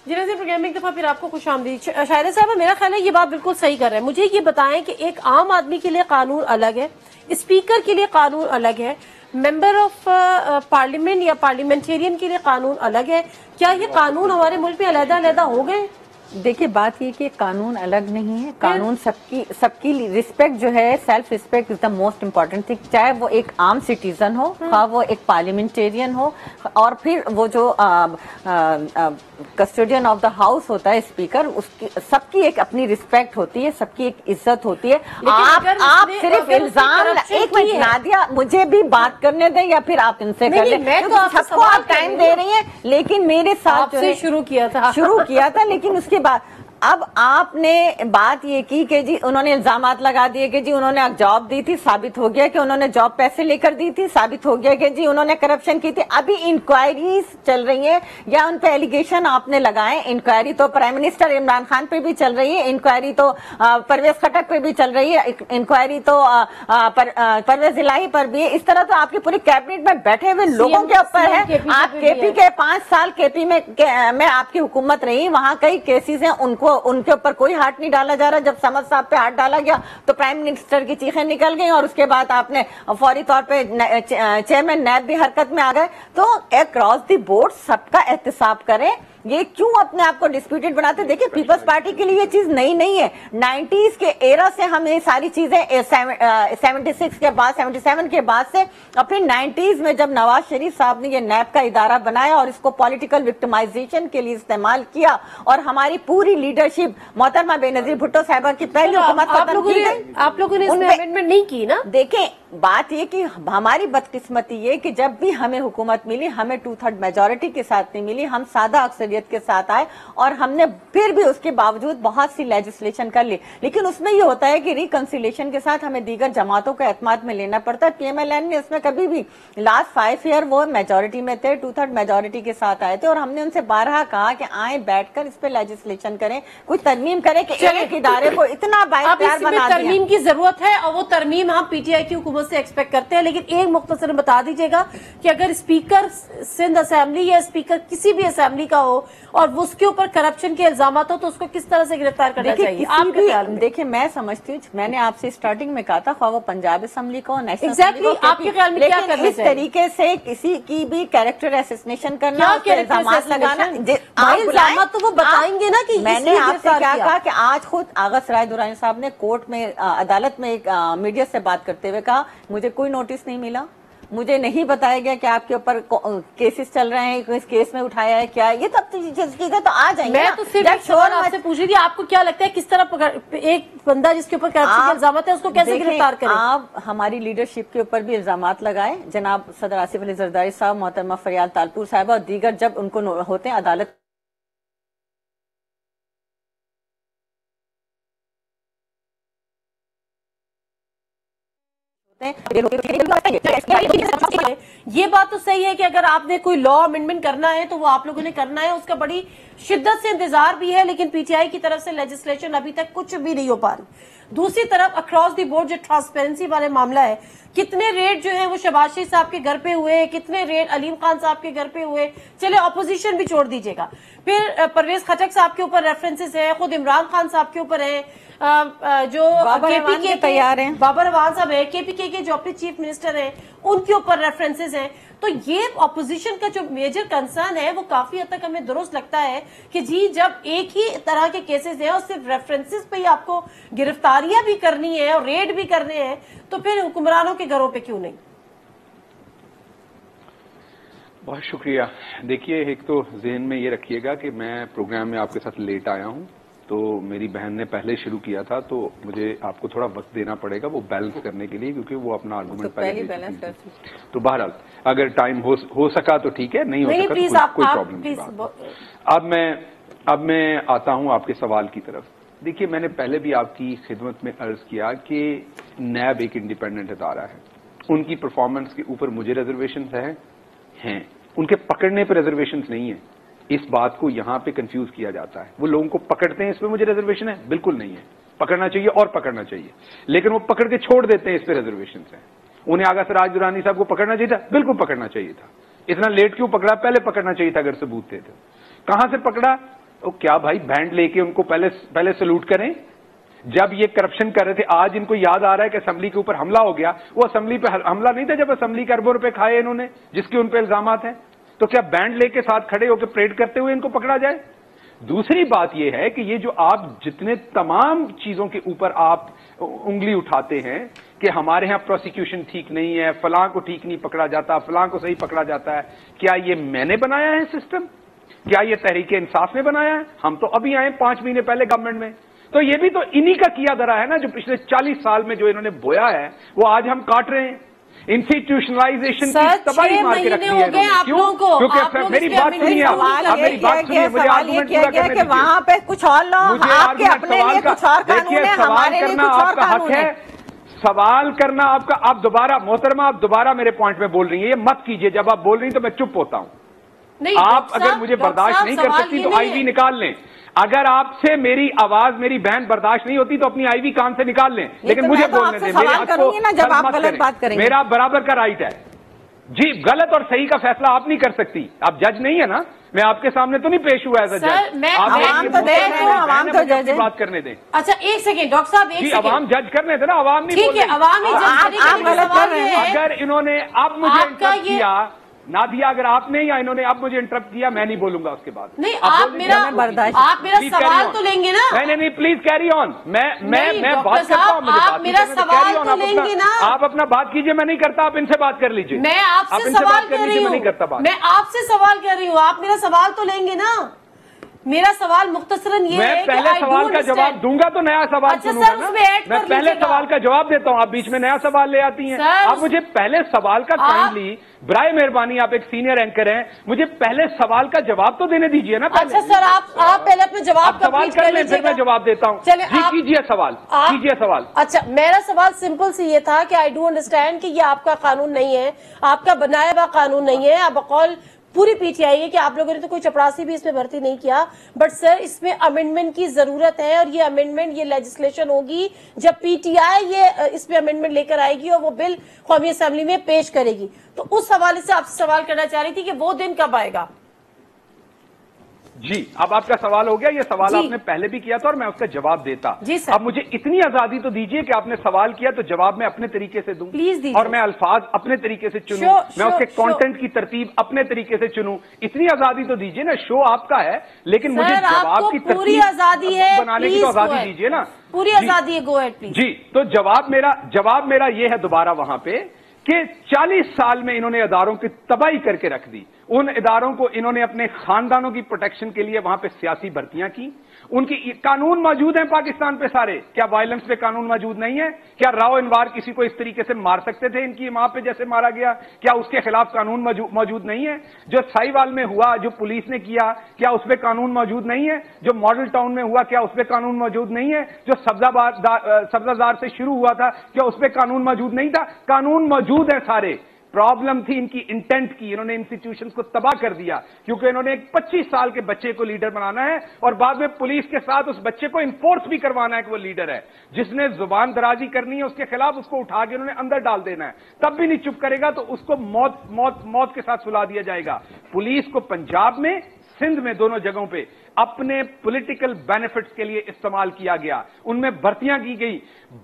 जी नज़ीर, प्रोग्राम में एक दफा फिर आपको खुशामदीद। शायद साहब, मेरा ख्याल है ये बात बिल्कुल सही कर रहे हैं। मुझे ये बताएं कि एक आम आदमी के लिए कानून अलग है, स्पीकर के लिए कानून अलग है, मेंबर ऑफ पार्लियामेंट या पार्लियामेंटेरियन के लिए कानून अलग है। क्या ये कानून हमारे मुल्क में अलग-अलग हो गए? देखिए, बात ये कि कानून अलग नहीं है, कानून सबकी रिस्पेक्ट जो है, self respect is the most important thing. चाहे वो एक आम सिटीजन हो, वो एक पार्लियामेंटेरियन हो, और फिर वो जो कस्टोडियन ऑफ द हाउस होता है स्पीकर, उसकी सबकी एक अपनी रिस्पेक्ट होती है, सबकी एक इज्जत होती है। आप सिर्फ इल्जाम, एक मिनट नादिया, मुझे भी बात करने दें या फिर आप इनसे कर लें, सबको आप टाइम दे रही हैं, लेकिन मेरे साथ शुरू किया था लेकिन उसके बाद अब आपने बात ये की कि जी उन्होंने इल्जामात लगा दिए कि जी उन्होंने जॉब दी थी, साबित हो गया कि उन्होंने जॉब पैसे लेकर दी थी, साबित हो गया कि जी उन्होंने करप्शन की थी। अभी इंक्वायरीज चल रही है या उन पे एलिगेशन आपने लगाए, इंक्वायरी तो प्राइम मिनिस्टर इमरान खान पे भी चल रही है, इंक्वायरी तो परवेज खटक पे भी चल रही है, इंक्वायरी तो परवेज इलाही पर भी है। इस तरह तो आपकी पूरी कैबिनेट में बैठे हुए लोगों के ऊपर है। आप केपी के 5 साल केपी में आपकी हुकूमत रही, वहां कई केसेस हैं, उनके ऊपर कोई हाथ नहीं डाला जा रहा। जब समद साहब पे हाथ डाला गया तो प्राइम मिनिस्टर की चीखें निकल गई और उसके बाद आपने फौरी तौर पे चेयरमैन नैब भी हरकत में आ गए। तो अक्रॉस द बोर्ड सबका एहतसाब करें, ये क्यों अपने आप को डिस्प्यूटेड बनाते? देखिए, पीपल्स पार्टी के लिए ये चीज नई नहीं है, 90s के एरा से हम ये सारी चीजें 76 के बाद, 77 के बाद से, और फिर 90s में जब नवाज शरीफ साहब ने ये नैब का इदारा बनाया और इसको पॉलिटिकल विक्टिमाइजेशन के लिए इस्तेमाल किया, और हमारी पूरी लीडरशिप मोहतरमा बेनजीर भुट्टो साहिबा की पहली हुकूमत आप लोगों ने अमेंडमेंट नहीं की ना। देखें, बात ये कि हमारी बदकिस्मती ये कि जब भी हमें हुकूमत मिली, हमें 2/3 मेजोरिटी के साथ नहीं मिली, हम सादा अक्सरियत شمولیت کے ساتھ آئے اور ہم نے پھر بھی اس کے باوجود بہت سی لیجسلیشن کر لی. لیکن اس میں یہ ہوتا ہے کہ ریکنسیلیشن کے ساتھ ہمیں دیگر جماعتوں کو اعتماد میں لینا پڑتا ہے. PMLN نے اس میں کبھی بھی لاسٹ 5 ایئر وہ میجورٹی میں تھے, 2/3 میجورٹی کے ساتھ آئے تھے, اور ہم نے ان سے بارہا کہا کہ آئیں بیٹھ کر اس پہ لیجسلیشن کریں, کوئی ترمیم کریں کہ ایک ادارے کو اتنا بااختیار بنا دیا. ترمیم کی ضرورت ہے اور وہ ترمیم ہم PTI کی حکومت سے ایکسپیکٹ کرتے ہیں, لیکن ایک مختصر بتا دیجیے گا کہ اگر اسپیکر سندھ اسمبلی یا اسپیکر کسی بھی اسمبلی کا ہو اور اس کے اوپر کرپشن کے الزامات ہو تو اس کو کس طرح سے گرفتار کرنا چاہیے آپ کے خیال میں؟ دیکھیں میں سمجھتی ہوں, میں نے آپ سے اسٹارٹنگ میں کہا تھا خواہ وہ پنجاب اسمبلی کو, نیشنل اسمبلی کو, آپ کے خیال میں کیا کرنا چاہیے؟ اس طریقے سے کسی کی بھی کیریکٹر اسیسنیشن کرنا, الزامات لگانا, الزامات تو وہ بتائیں گے نا کہ میں نے آپ سے کیا کہا کہ آج خود آغا سرائے درانی صاحب نے کورٹ میں عدالت میں ایک میڈیا سے بات کرتے ہوئے کہا مجھے کوئی نوٹس نہیں ملا, مجھے نہیں بتایا گیا کہ آپ کے اوپر کیسز چل رہے ہیں, اس کیس میں اٹھایا ہے کیا, یہ سب چیزیں تو آ جائیں گے. میں تو صرف ایک سوال آپ سے پوچھ رہی تھی, آپ کو کیا لگتا ہے کس طرح ایک بندہ جس کے اوپر کرپشن کے الزامات ہیں اس کو کیسے گرفتار کریں؟ آپ ہماری لیڈرشپ کے اوپر بھی الزامات لگائیں, جناب صدر آصف علی زرداری صاحب, محترمہ فریال تالپور صاحبہ اور دیگر جب ان کو ہوتے ہیں عدالت یہ بات تو صحیح ہے کہ اگر آپ نے کوئی لا امینڈمنٹ کرنا ہے تو وہ آپ لوگوں نے کرنا ہے, اس کا بڑی شدت سے انتظار بھی ہے, لیکن PTI کی طرف سے لیجسلیشن ابھی تک کچھ بھی نہیں ہو پا رہی. دوسری طرف اکراس دی بورڈ جو ٹرانسپیرنسی والے معاملہ ہے, کتنے ریڈ جو ہیں وہ شہباز شریف صاحب کے گھر پہ ہوئے, کتنے ریڈ علیم خان صاحب کے گھر پہ ہوئے, چلے اپوزیشن بھی چھوڑ دیجیے گا, پھر پرویز خٹک صاحب کے اوپر ریفرنسز ہیں, خود عمران خان صاحب کے اوپر ہیں, جو KPK کے تیار ہیں, بابر اعوان صاحب ہیں, KPK کے جو اپنے چیف منسٹر ہیں ان کے اوپر ریفرنسز ہیں. تو یہ اپوزیشن کا جو میجر کنسرن ہے وہ کافی حد تک ہمیں درست لگتا ہے کہ جی جب ایک ہی طرح کے کیسز ہیں اور صرف ریفرنسز پہ ہی آپ کو گرفتاریاں بھی کرنی ہے اور ریڈ بھی کرنے ہیں تو پھر حکمرانوں کے گھروں پہ کیوں نہیں؟ بہت شکریہ. دیکھیے ایک تو ذہن میں یہ رکھیے گا کہ میں پروگرام میں آپ کے ساتھ لیٹ آیا ہوں, تو میری بہن نے پہلے شروع کیا تھا تو مجھے آپ کو تھوڑا وقت دینا پڑے گا وہ بیلنس کرنے کے لیے, کیونکہ وہ اپنا آرگومنٹ پہلے. تو بہرحال اگر ٹائم ہو سکا تو ٹھیک ہے, نہیں ہو سکا تو کوئی پرابلم نہیں. اب میں آتا ہوں آپ کے سوال کی طرف. دیکھیے میں نے پہلے بھی آپ کی خدمت میں عرض کیا کہ نیب ایک انڈیپینڈنٹ ادارہ ہے, ان کی پرفارمنس کے اوپر مجھے ریزرویشنز ہیں, ان کے پکڑنے پہ ریزرویشنز نہیں ہیں. اس بات کو یہاں پہ کنفیوز کیا جاتا ہے, وہ لوگوں کو پکڑتے ہیں اس پہ مجھے ریزرویشن ہے, بالکل نہیں ہے, پکڑنا چاہیے اور پکڑنا چاہیے, لیکن وہ پکڑ کے چھوڑ دیتے ہیں اس پہ ریزرویشنز ہیں. انہیں آغا سراج درانی صاحب کو پکڑنا چاہیے تھا, بالکل پکڑنا چاہیے تھا. اتنا لیٹ کیوں پکڑا, پہلے پکڑنا چاہیے تھا اگر ثبوت تھے تو. کہاں سے پکڑا؟ کیا بھائی بینڈ لے کے ان کو پہلے سلوٹ کریں جب یہ کرپشن کر رہے تھے. آج ان کو یاد آ رہا ہے کہ اسمبلی کے اوپر حملہ ہو گیا, وہ اسمبلی پہ حملہ نہیں تھا جب اسمبلی کے اربوں روپے کھائے انہوں نے جس کے ان پہ الزامات ہیں. تو کیا بینڈ لے کے ساتھ کھڑے ہو کے پریڈ کرتے ہوئے ان کو پکڑا جائے؟ دوسری بات یہ ہے کہ یہ جو آپ جتنے تمام چیزوں کے اوپر آپ انگلی اٹھاتے ہیں کہ ہمارے ہاں پروسیکیوشن ٹھیک نہیں ہے, فلاں کو ٹھیک نہیں پکڑا جاتا, فلاں کو صحیح پکڑا جاتا ہے, کیا یہ میں نے بنایا ہے سسٹم؟ کیا یہ تحریک انصاف نے بنایا ہے؟ ہم تو ابھی آئے 5 مہینے پہلے گورنمنٹ میں, تو یہ بھی تو انہی کا کیا دھرا ہے نا, جو پچھلے 40 سال میں جو انہوں نے بویا ہے وہ آج ہم کاٹ رہے ہیں. انسٹیٹیوشنلائزیشن کی تباہی مار کے رکھ دی ہے. کیوں؟ میری بات سنیے, آپ میری بات سنیے, مجھے آرگومنٹ پورا کرنے دیجیے. وہاں پہ کچھ اور لوگ آپ کے اپنے لیے کچھ اور قانون ہے, ہمارے لیے کچھ اور قانون ہے. سوال کرنا آپ کا, آپ دوبارہ محترمہ آپ دوبارہ میرے پوائنٹ میں بول رہی ہیں, یہ مت کیجئے. جب آپ بول رہی ہیں تو میں چپ ہوتا ہوں. آپ اگر مجھے برداشت نہیں کر سکتی تو آئی وی نکال لیں. اگر آپ سے میری آواز میری بہن برداشت نہیں ہوتی تو اپنی آئی وی کان سے نکال لیں, لیکن مجھے بولنے دیں. میرے حق کو میرا برابر کا رائٹ ہے. جی غلط اور صحیح کا فیصلہ آپ نہیں کر سکتی, آپ جج نہیں ہے نا, میں آپ کے سامنے تو نہیں پیش ہوا ایز اے جج. بات کرنے دیں. اچھا ایک سیکنڈ ڈاکٹر صاحب, جی عوام جج کرنے تھے نا, عوام نہیں بول رہے. اگر انہوں نے اب مجھے انٹرپٹ کیا نادیہ, اگر آپ نے یا انہوں نے اب مجھے انٹرپٹ کیا, میں نہیں بولوں گا اس کے بعد. نہیں آپ میرا سوال تو لیں گے نا. نہیں پلیز کیری آن. میں بات کرتا ہوں, آپ میرا سوال تو لیں گے نا. آپ اپنا بات کیجئے, میں نہیں کرتا, آپ ان سے بات کر لیجئے. میں آپ سے سوال کر رہی ہوں, میں آپ سے سوال کر رہی ہوں, آپ میرا سوال تو لیں گے نا. मेरा सवाल मुख्तसरन ये है कि पहले सवाल का जवाब दूंगा तो नया सवाल सुनूंगा ना। मैं पहले सवाल का जवाब देता हूँ, आप बीच में नया सवाल ले आती हैं। आप मुझे पहले सवाल का काइंडली, बराए मेहरबानी, आप एक सीनियर एंकर हैं, मुझे पहले सवाल का जवाब तो देने दीजिए ना। अच्छा सर, आप पहले अपने जवाब सवाल कर लें, फिर मैं जवाब देता हूँ। चलिए कीजिए सवाल, कीजिए सवाल। अच्छा, मेरा सवाल सिंपल सी ये था कि आई डू अंडरस्टैंड कि ये आपका कानून नहीं है, आपका बनाया हुआ कानून नहीं है, आप बकौल पूरी पीटीआई है कि आप लोगों ने तो कोई चपरासी भी इसमें भर्ती नहीं किया, बट सर इसमें अमेंडमेंट की जरूरत है और ये अमेंडमेंट, ये लेजिस्लेशन होगी जब पीटीआई ये इसमें अमेंडमेंट लेकर आएगी और वो बिल कौमी असेंबली में पेश करेगी। तो उस हवाले से आपसे सवाल करना चाह रही थी कि वो दिन कब आएगा। जी, अब आपका सवाल हो गया। ये सवाल आपने पहले भी किया था और मैं उसका जवाब देता। अब मुझे इतनी आजादी तो दीजिए कि आपने सवाल किया तो जवाब मैं अपने तरीके से दूं, प्लीज दीजिए, और मैं अल्फाज अपने तरीके से चुनूं, मैं उसके कंटेंट की तरतीब अपने तरीके से चुनूं। इतनी आजादी तो दीजिए ना। शो आपका है, लेकिन मुझे जवाब की पूरी आजादी है, बनाने की तो आजादी दीजिए ना। पूरी आजादी है, गो अहेड प्लीज। जी, तो जवाब मेरा ये है दोबारा वहां पे कि 40 साल में इन्होंने इदारों की तबाही करके रख दी। उन इदारों को इन्होंने अपने खानदानों की प्रोटेक्शन के लिए वहां पे सियासी भर्तियां की। उनकी कानून मौजूद हैं पाकिस्तान पे सारे। क्या वायलेंस पे कानून मौजूद नहीं है? क्या राव इनवार किसी को इस तरीके से मार सकते थे इनकी मां पे जैसे मारा गया? क्या उसके खिलाफ कानून मौजूद नहीं है? जो साहिवाल में हुआ, जो पुलिस ने किया, क्या उस पर कानून मौजूद नहीं है? जो मॉडल टाउन में हुआ, क्या उस पर कानून मौजूद नहीं है? जो सब्जाजार से शुरू हुआ था, क्या उस पर कानून मौजूद नहीं था? कानून मौजूद है सारे। प्रॉब्लम थी इनकी इंटेंट की। इन्होंने इंस्टीट्यूशंस को तबाह कर दिया क्योंकि इन्होंने एक 25 साल के बच्चे को लीडर बनाना है और बाद में पुलिस के साथ उस बच्चे को इन्फोर्स भी करवाना है कि वो लीडर है। जिसने जुबान दराजी करनी है उसके खिलाफ उसको उठा के उन्होंने अंदर डाल देना है। तब भी नहीं चुप करेगा तो उसको मौत के साथ सुला दिया जाएगा। पुलिस को पंजाब में, सिंध में, दोनों जगहों पे अपने पॉलिटिकल बेनिफिट्स के लिए इस्तेमाल किया गया। उनमें भर्तियां की गई।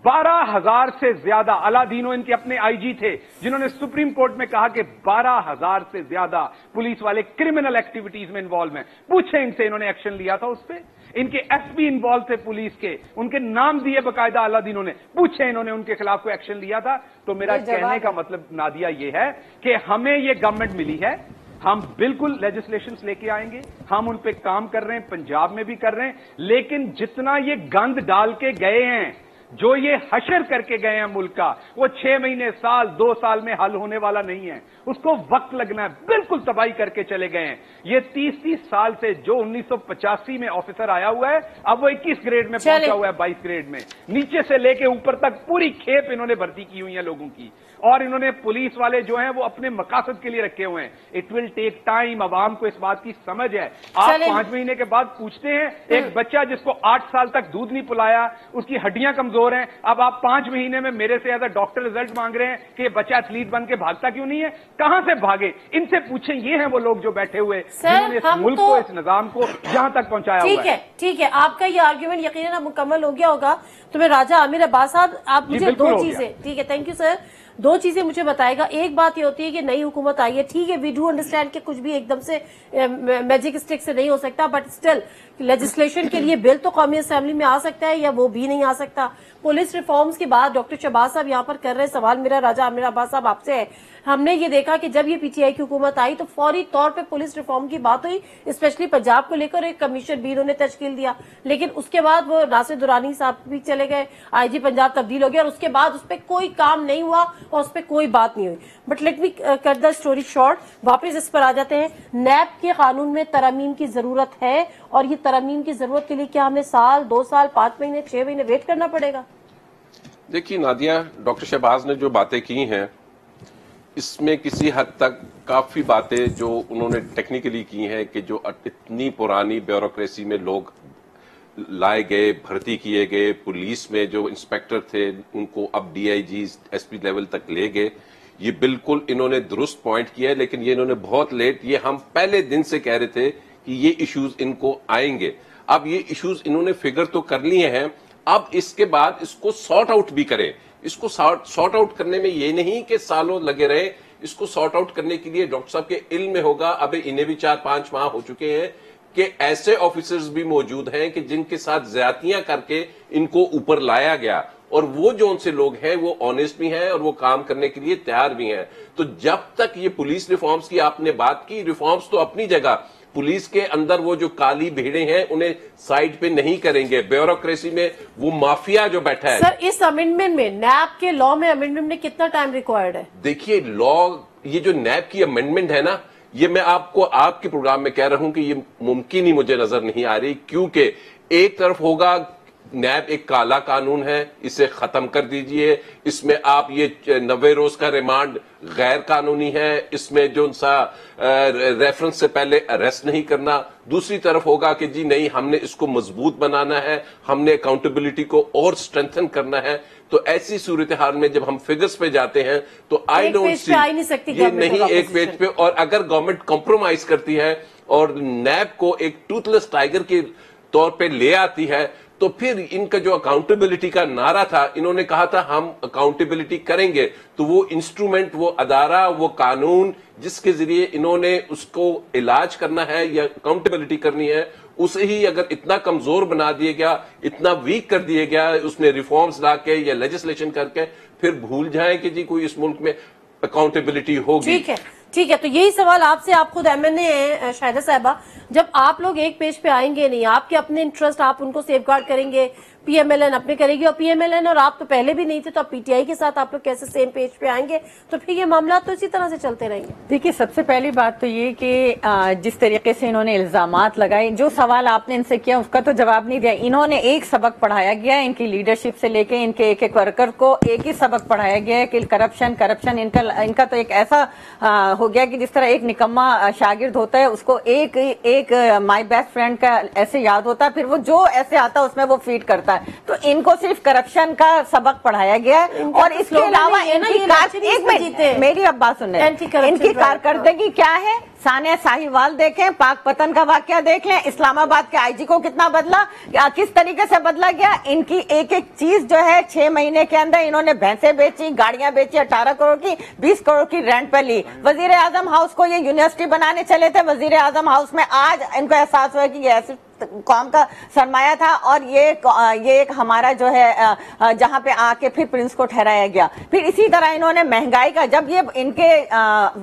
12,000 से ज्यादा, अलादीनो इनके अपने आईजी थे जिन्होंने सुप्रीम कोर्ट में कहा कि 12,000 से ज्यादा पुलिस वाले क्रिमिनल एक्टिविटीज में इन्वॉल्व हैं। पूछे इनसे, इन्होंने एक्शन लिया था उस पर? इनके एसपी इन्वॉल्व थे पुलिस के, उनके नाम दिए बकायदा अलादीनो ने। पूछे इन्होंने उनके खिलाफ कोई एक्शन लिया था? तो मेरा कहने का मतलब नादिया यह है कि हमें यह गवर्नमेंट मिली है, हम बिल्कुल लेजिस्लेशंस लेके आएंगे, हम उन पे काम कर रहे हैं, पंजाब में भी कर रहे हैं। लेकिन जितना ये गंद डाल के गए हैं, जो ये हशर करके गए हैं मुल्क का, वो 6 महीने, साल, 2 साल में हल होने वाला नहीं है। उसको वक्त लगना है। बिल्कुल तबाही करके चले गए हैं। ये 30 साल से जो 1985 में ऑफिसर आया हुआ है, अब वो 21 ग्रेड में पहुंचा हुआ है, 22 ग्रेड में। नीचे से लेके ऊपर तक पूरी खेप इन्होंने भर्ती की हुई है लोगों की। और इन्होंने पुलिस वाले जो हैं वो अपने मकासद के लिए रखे हुए हैं। It will take time. आवाम को इस बात की समझ है। आप 5 महीने के बाद पूछते हैं, एक बच्चा जिसको 8 साल तक दूध नहीं पिलाया, उसकी हड्डियां कमजोर हैं, अब आप 5 महीने में मेरे से एज अ डॉक्टर रिजल्ट मांग रहे हैं कि बच्चा एथलीट बन के भागता क्यों नहीं है? कहां से भागे? इनसे पूछें। ये हैं वो लोग जो बैठे हुए जिन्होंने इस मुल्क को, इस निजाम को जहां तक पहुंचाया हुआ है। ठीक है, आपका ये आर्ग्यूमेंट यकीनन मुकम्मल हो गया होगा। तो मैं राजा आमिर अब्बास साहब, आप मुझे 2 चीजें, ठीक है, थैंक यू सर, 2 चीजें मुझे बताएगा। एक बात ये होती है कि नई हुकूमत आई है, ठीक है, वी डू अंडरस्टैंड कि कुछ भी एकदम से मैजिक स्टिक से नहीं हो सकता, बट स्टिल लेजिस्लेशन के लिए बिल तो कौमी असेंबली में आ सकता है या वो भी नहीं आ सकता। पुलिस रिफॉर्म्स की बात डॉक्टर शहबाज साहब यहाँ पर कर रहे हैं। सवाल मेरा राजा आमिर अब्बास साहब आपसे है, हमने ये देखा कि जब ये पीटीआई की हुकूमत आई तो फौरी तौर पे पुलिस रिफॉर्म की बात हुई, स्पेशली पंजाब को लेकर एक कमीशन भी उन्होंने तश्कील दिया, लेकिन उसके बाद वो नासिर दुरानी साहब भी चले गए, आईजी पंजाब तब्दील हो गया और उसके बाद उस पर कोई काम नहीं हुआ और उस पर कोई बात नहीं हुई। But let me cut the story short, वापस इस पर आ जाते हैं। नैब के कानून में तरमीम की जरूरत है और ये तरमीम की जरूरत के लिए क्या हमें साल, 2 साल, 5 महीने, 6 महीने वेट करना पड़ेगा? देखिए नादिया, डॉक्टर शहबाज ने जो बातें की हैं इसमें किसी हद तक काफी बातें जो उन्होंने टेक्निकली की हैं कि जो इतनी पुरानी ब्यूरोक्रेसी में लोग लाए गए, भर्ती किए गए, पुलिस में जो इंस्पेक्टर थे उनको अब डीआईजी, एसपी लेवल तक ले गए, ये बिल्कुल इन्होंने दुरुस्त पॉइंट किया है। लेकिन ये इन्होंने बहुत लेट, ये हम पहले दिन से कह रहे थे कि ये इश्यूज इनको आएंगे। अब ये इश्यूज इन्होंने फिगर तो कर लिए हैं, अब इसके बाद इसको सॉर्ट आउट भी करें। इसको सॉर्ट आउट करने में ये नहीं कि सालों लगे रहे, इसको सॉर्ट आउट करने के लिए डॉक्टर साहब के इल्म में होगा, अबे इन्हें भी 4-5 माह हो चुके हैं कि ऐसे ऑफिसर्स भी मौजूद हैं कि जिनके साथ ज्यादतियां करके इनको ऊपर लाया गया اور وہ جو ان سے لوگ ہیں وہ آنےسٹ بھی ہیں اور وہ کام کرنے کے لیے تیار بھی ہیں. تو جب تک یہ پولیس ریفارمز کی آپ نے بات کی، ریفارمز تو اپنی جگہ، پولیس کے اندر وہ جو کالی بھیڑیں ہیں انہیں سائیڈ پہ نہیں کریں گے. بیوروکریسی میں وہ مافیا جو بیٹھا ہے. سر اس امینڈمنٹ میں، نیب کے لا میں امینڈمنٹ میں کتنا ٹائم ریکوائرڈ ہے؟ دیکھیے لا، یہ جو نیب کی امینڈمنٹ ہے نا، یہ میں آپ کو آپ کے پروگرام میں کہہ رہا ہوں کہ یہ ممکن ہی مجھے نظر نہیں آ رہی، کیونکہ ایک طرف ہوگا نیب ایک کالا قانون ہے، اسے ختم کر دیجئے، اس میں آپ یہ 90 روز کا ریمانڈ غیر قانونی ہے، اس میں جو سا ریفرنس سے پہلے اریسٹ نہیں کرنا. دوسری طرف ہوگا کہ جی نہیں، ہم نے اس کو مضبوط بنانا ہے، ہم نے اکاؤنٹیبلٹی کو اور سٹرینتھن کرنا ہے. تو ایسی صورتحال میں جب ہم فگرز پہ جاتے ہیں تو آئی ڈونٹ سی یہ نہیں ایک پیج پہ. اور اگر گورنمنٹ کمپرومائز کرتی ہے اور نیب کو ایک ٹوتھ لیس ٹائگر کے طور پہ لے آتی ہے، تو پھر ان کا جو اکاؤنٹیبلٹی کا نعرہ تھا، انہوں نے کہا تھا ہم اکاؤنٹیبلٹی کریں گے، تو وہ انسٹرومنٹ، وہ ادارہ، وہ قانون جس کے ذریعے انہوں نے اس کو علاج کرنا ہے یا اکاؤنٹیبلٹی کرنی ہے، اسے ہی اگر اتنا کمزور بنا دیا گیا، اتنا ویک کر دیا گیا اس نے ریفارمز لا کے یا لیجسلیشن کر کے، پھر بھول جائیں کہ جی کوئی اس ملک میں اکاؤنٹیبلٹی ہوگی. ٹھیک ہے. تو یہی سوال آپ سے، آپ خود ایم این اے ہیں شاہدہ صاحبہ، جب آپ لوگ ایک پیج پہ آئیں گے نہیں، آپ کے اپنے انٹرسٹ آپ ان کو سیف گارڈ کریں گے، پی ایم ایل این اپنے کرے گی، اور پی ایم ایل این اور آپ تو پہلے بھی نہیں تھے، تو آپ پی ٹی آئی کے ساتھ آپ لوگ کیسے سیم پیج پہ آئیں گے؟ تو پھر یہ معاملات تو اسی طرح سے چلتے رہیں گے. دیکھیے سب سے پہلی بات تو یہ کہ جس طریقے سے انہوں نے الزامات لگائے، جو سوال آپ نے ان سے کیا اس کا تو جواب نہیں دیا. انہوں نے ایک سبق پڑھایا گیا ان کی لیڈرشپ سے لے کے ان کے ایک ایک ورکر کو ایک ہی سبق پڑھایا گیا ہے کہ کرپشن ان کا تو ایک ایسا ہو گیا کہ جس طرح ایک نکما شاگرد ہوتا ہے، اس کو ایک مائی بیسٹ فرینڈ کا ایسے یاد ہوتا ہے، پھر وہ جو ایسے آتا ہے اس میں وہ فیڈ کرتا ہے. تو ان کو صرف کرپشن کا سبق پڑھایا گیا ہے، اور اس کے علاوہ میری اب بات سنیں، ان کی کارکردگی کیا ہے. ثانیہ ساہیوال دیکھیں، پاک پتن کا واقعہ دیکھ لیں، اسلام آباد کے آئی جی کو کتنا بدلا، کس طریقے سے بدلا گیا. ان کی ایک ایک چیز جو ہے 6 مہینے کے اندر انہوں نے بھینسیں بیچی، گاڑیاں بیچی، 18 کروڑ کی 20 کروڑ کی رینٹ پہ لی. وزیر اعظم ہاؤس کو یہ یونیورسٹی بنانے چلے تھے، وزیر اعظم ہاؤس میں آج ان کو احساس ہوا کہ یہ ایسی قوم کا سرمایہ تھا، اور یہ ایک ہمارا جو ہے جہاں پہ آ کے پھر پرنس کو ٹھہرایا گیا. پھر اسی طرح انہوں نے مہنگائی کا، جب یہ ان کے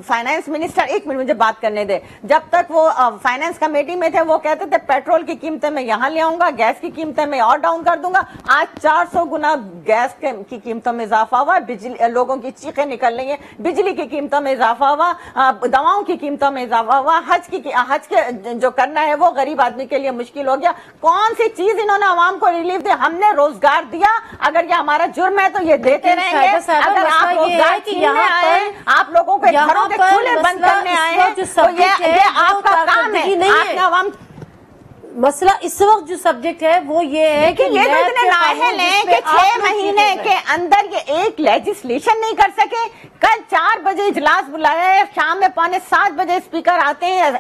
فائنانس منسٹر، ایک منٹ مجھے بات کرنے دے، جب تک وہ فائنانس کمیٹی میں تھے وہ کہتے تھے پیٹرول کی قیمتیں میں یہاں لے آؤں گا، گیس کی قیمتیں میں اور ڈاؤن کر دوں گا. آج 400 گنا گیس کی قیمتوں میں اضافہ ہوا، لوگوں کی چیخیں نکل رہی ہیں، بجلی کی قیمتوں میں اضافہ ہوا، دواؤں کی قیمتوں میں اضافہ ہوا، حج کے جو کرنا ہے وہ غریب آدمی کے لیے مشکل ہو گیا. کون سی چیز انہوں نے عوام کو ریلیف دی؟ ہم نے روزگار دیا، اگر یہ ہمارا جرم ہے تو یہ دیتے رہیں گے. اگر آپ روزگار چھیننے آئے ہیں، آپ لوگوں کے گھروں کے چولہے بند کرنے آئے ہیں، تو یہ آپ کا کام ہے. آپ نے عوام مسئلہ اس وقت جو سبجیکٹ ہے وہ یہ ہے کہ یہ تو اتنے نااہل ہیں کہ 6 مہینے کے اندر یہ ایک لیجسلیشن نہیں کر سکے. کل 4 بجے اجلاس بلایا ہے، شام میں 6:45 بجے اسپیکر آتے ہیں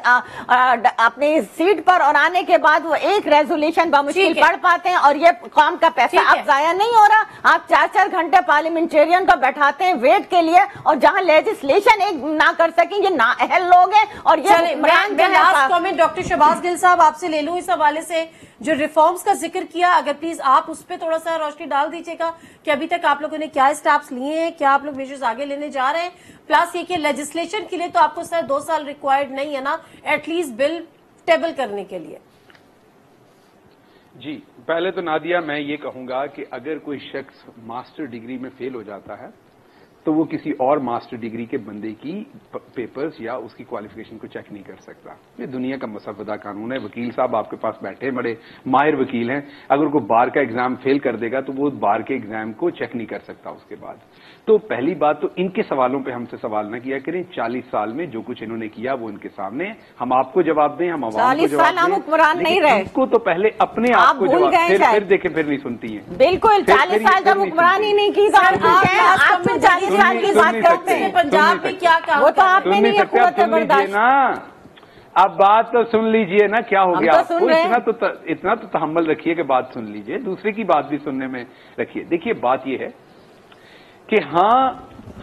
اپنی سیٹ پر، اور آنے کے بعد وہ ایک ریزولیشن بمشکل پڑھ پاتے ہیں. اور یہ قوم کا پیسہ اب ضائع نہیں ہو رہا. آپ 4 گھنٹے پارلیمنٹرین کو بیٹھاتے ہیں ویٹ کے لیے، اور جہاں لیجسلیشن ایک نہ کر سکیں، یہ نااہل لوگ ہیں. اور یہ لاسٹ کامنٹ ڈاکٹر شہباز گل صاحب آپ سے لے لوں اس حوالے سے، جو ریفارمز کا ذکر کیا، اگر پلیز آپ اس پہ تھوڑا سا روشنی ڈال دیجیے گا کہ ابھی تک آپ لوگوں نے کیا اسٹیپس لیے ہیں، کیا آپ لوگ میجرز آگے لینے جا رہے ہیں. پلس یہ کہ لیجسلیشن کے لیے تو آپ کو سر 2 سال ریکوائرڈ نہیں ہے نا، ایٹ لیسٹ بل ٹیبل کرنے کے لیے. جی پہلے تو نادیہ میں یہ کہوں گا کہ اگر کوئی شخص ماسٹر ڈگری میں فیل ہو جاتا ہے تو وہ کسی اور ماسٹر ڈگری کے بندے کی پیپرز یا اس کی کوالیفیکیشن کو چیک نہیں کر سکتا. یہ دنیا کا مسودہ قانون ہے. وکیل صاحب آپ کے پاس بیٹھے بڑے ماہر وکیل ہیں، اگر کوئی بار کا ایگزام فیل کر دے گا تو وہ بار کے ایگزام کو چیک نہیں کر سکتا اس کے بعد. تو پہلی بات تو ان کے سوالوں پہ ہم سے سوال نہ کیا کریں. 40 سال میں جو کچھ انہوں نے کیا وہ ان کے سامنے، ہم آپ کو جواب دیں، ہم عوام کو جواب دیں، لیکن ان کو تو پہلے اپنے آپ کو جواب، پھر دیکھیں پھر نہیں سنتی ہیں. بالکل 40 سال جب حکمران ہی نہیں کی پنجاب میں کیا کام، وہ تو آپ نے نہیں حکومت نا. اب بات تو سن لیجئے نا، کیا ہو گیا آپ کو؟ اتنا تو تحمل رکھیے کہ بات سن لیجئے، دوسرے کی بات بھی سننے میں رکھیے. دیکھیے بات یہ ہے کہ ہاں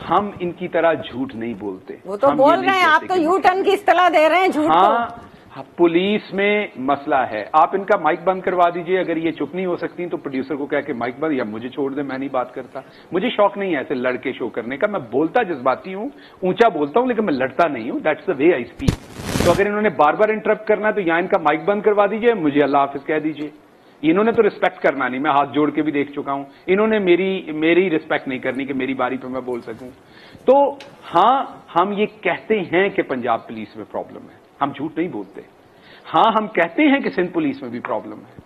ہم ان کی طرح جھوٹ نہیں بولتے. وہ تو بول رہے ہیں، آپ تو یو ٹرن کی اصطلاح دے رہے ہیں جھوٹ کو. पुलिस में मसला है, आप इनका माइक बंद करवा दीजिए, अगर ये चुप नहीं हो सकती तो प्रोड्यूसर को कह के माइक बंद, या मुझे छोड़ दे, मैं नहीं बात करता। मुझे शौक नहीं है ऐसे लड़के शो करने का, मैं बोलता जज्बाती हूं, ऊंचा बोलता हूं, लेकिन मैं लड़ता नहीं हूं, that's the way I speak. तो अगर इन्होंने बार बार इंटरप्ट करना है तो या इनका माइक बंद करवा दीजिए, मुझे अल्लाह हाफिज कह दीजिए। इन्होंने तो रिस्पेक्ट करना नहीं, मैं हाथ जोड़ के भी देख चुका हूं, इन्होंने मेरी रिस्पेक्ट नहीं करनी कि मेरी बारी पे मैं बोल सकूं। तो हां, हम ये कहते हैं कि पंजाब पुलिस में प्रॉब्लम है, हम झूठ नहीं बोलते। हां, हम कहते हैं कि सिंध पुलिस में भी प्रॉब्लम है,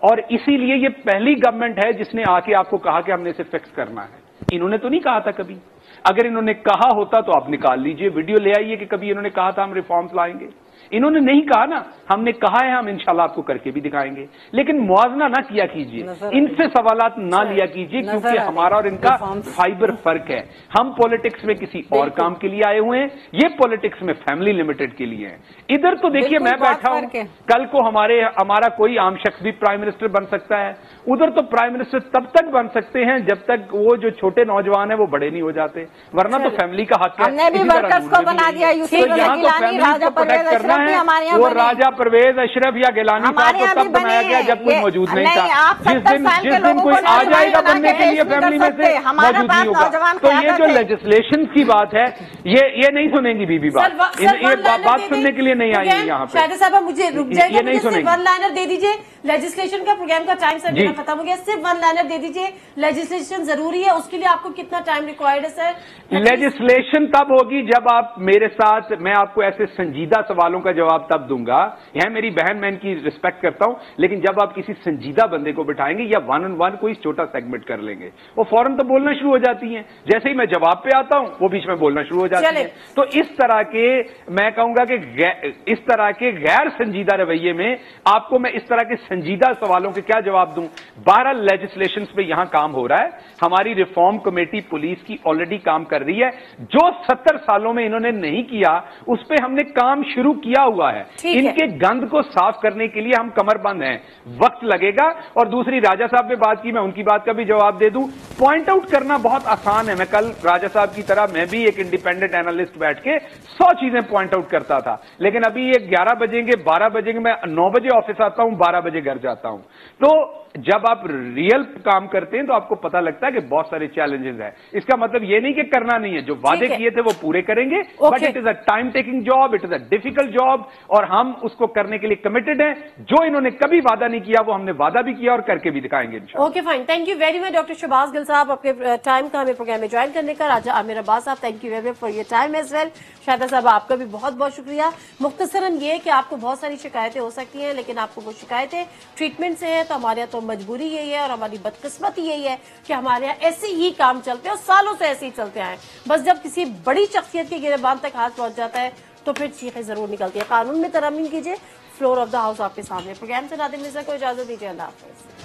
और इसीलिए ये पहली गवर्नमेंट है जिसने आके आपको कहा कि हमने इसे फिक्स करना है। इन्होंने तो नहीं कहा था कभी, अगर इन्होंने कहा होता तो आप निकाल लीजिए, वीडियो ले आइए कि कभी इन्होंने कहा था हम रिफॉर्म्स लाएंगे। इन्होंने नहीं कहा ना, हमने कहा है, हम इंशाल्लाह आपको करके भी दिखाएंगे, लेकिन मुआवजा ना किया कीजिए, इनसे सवालात ना लिया कीजिए, क्योंकि हमारा और इनका फाइबर फर्क है। हम पॉलिटिक्स में किसी और काम के लिए आए हुए हैं, ये पॉलिटिक्स में फैमिली लिमिटेड के लिए है। इधर तो देखिए मैं बैठा हूं, कल को हमारा कोई आम शख्स भी प्राइम मिनिस्टर बन सकता है, उधर तो प्राइम मिनिस्टर तब तक बन सकते हैं जब तक वो जो छोटे नौजवान है वो बड़े नहीं हो जाते, वरना तो फैमिली का हक है। हमने भी वर्कर्स को बना दिया, यहाँ तो फैमिली को प्रोटेक्ट करना है, वो राजा परवेज अशरफ या गिलानी साहब को तब बनाया गया जब कोई मौजूद नहीं था। जिस दिन कोई आ जाएगा बनने के लिए फैमिली में से, मौजूद नहीं होगा। तो ये जो लेजिस्लेशन की बात है, ये नहीं सुनेंगी बीबी बात, ये बात सुनने के लिए नहीं आई है यहाँ पे। शाहिद साहब मुझे रुक जाएगा, नहीं सुनेंगे। वन लाइनर दे दीजिए, लेजिस्लेशन का प्रोग्राम का टाइम सर मेरा खत्म हो गया, सिर्फ वन लाइनर दे दीजिए। लेजिस्लेशन जरूरी है, उसके लिए आपको कितना टाइम रिक्वायर्ड है सर? लेजिस्लेशन तब होगी जब आप मेरे साथ, मैं आपको ऐसे संजीदा सवालों का जवाब तब दूंगा। यह मेरी बहन, मैं इनकी रिस्पेक्ट करता हूं, लेकिन जब आप किसी संजीदा बंदे को बिठाएंगे या वन ऑन वन कोई छोटा सेगमेंट कर लेंगे, वो फौरन तो बोलना शुरू हो जाती हैं। जैसे ही मैं जवाब पे आता हूं वो बीच में बोलना शुरू हो जाती है। तो इस तरह के, मैं कहूंगा कि इस तरह के गैर संजीदा रवैये में आपको मैं इस तरह के संजीदा सवालों के क्या जवाब दूं? 12 लेजिस्लेशन पे यहां काम हो रहा है, हमारी रिफॉर्म कमेटी पुलिस की ऑलरेडी काम कर रही है। जो 70 सालों में इन्होंने नहीं किया उस पर हमने काम शुरू किया हुआ है। इनके गंद को साफ करने के लिए हम कमरबंद हैं, वक्त लगेगा। और दूसरी, राजा साहब ने बात की, मैं उनकी बात का भी जवाब दे दूं। पॉइंट आउट करना बहुत आसान है, मैं कल राजा साहब की तरह मैं भी एक इंडिपेंडेंट एनालिस्ट बैठ के 100 चीजें पॉइंट आउट करता था, लेकिन अभी ये 11 बजेंगे, 12 बजेंगे, मैं 9 बजे ऑफिस आता हूं, 12 बजे घर जाता हूं। तो जब आप रियल काम करते हैं तो आपको पता लगता है कि बहुत सारे चैलेंजेस हैं। इसका मतलब ये नहीं कि करना नहीं है, जो वादे किए थे वो पूरे करेंगे, but it is a time taking job, it is a difficult job, और हम उसको करने के लिए कमिटेड हैं। जो इन्होंने कभी वादा नहीं किया वो हमने वादा भी किया और करके भी दिखाएंगे इंशाल्लाह। Okay fine, thank you very much doctor Shahbaz Gill sahab, आपके टाइम का हमें प्रोग्राम में ज्वाइन करने का। राजा Aamir Abbas sahab, thank you very much for your time as well. Shahida sahab, आपका भी बहुत बहुत शुक्रिया। मुख्तसरन ये कि आपको बहुत सारी शिकायतें हो सकती हैं, लेकिन आपको वो शिकायतें ट्रीटमेंट से है, तो हमारे यहाँ तो मजबूरी यही है और हमारी बदकिस्मती यही है कि हमारे यहाँ ऐसे ही काम चलते हैं और सालों से ऐसे ही चलते आए। बस जब किसी बड़ी शख्सियत के गिरबान तक हाथ पहुंच जाता है तो फिर चीखें जरूर निकलती है। कानून में तरमीम कीजिए। फ्लोर ऑफ द हाउस आपके सामने। प्रोग्राम से नादिम मिर्जा को इजाजत दीजिए। अल्लाह हाफिज।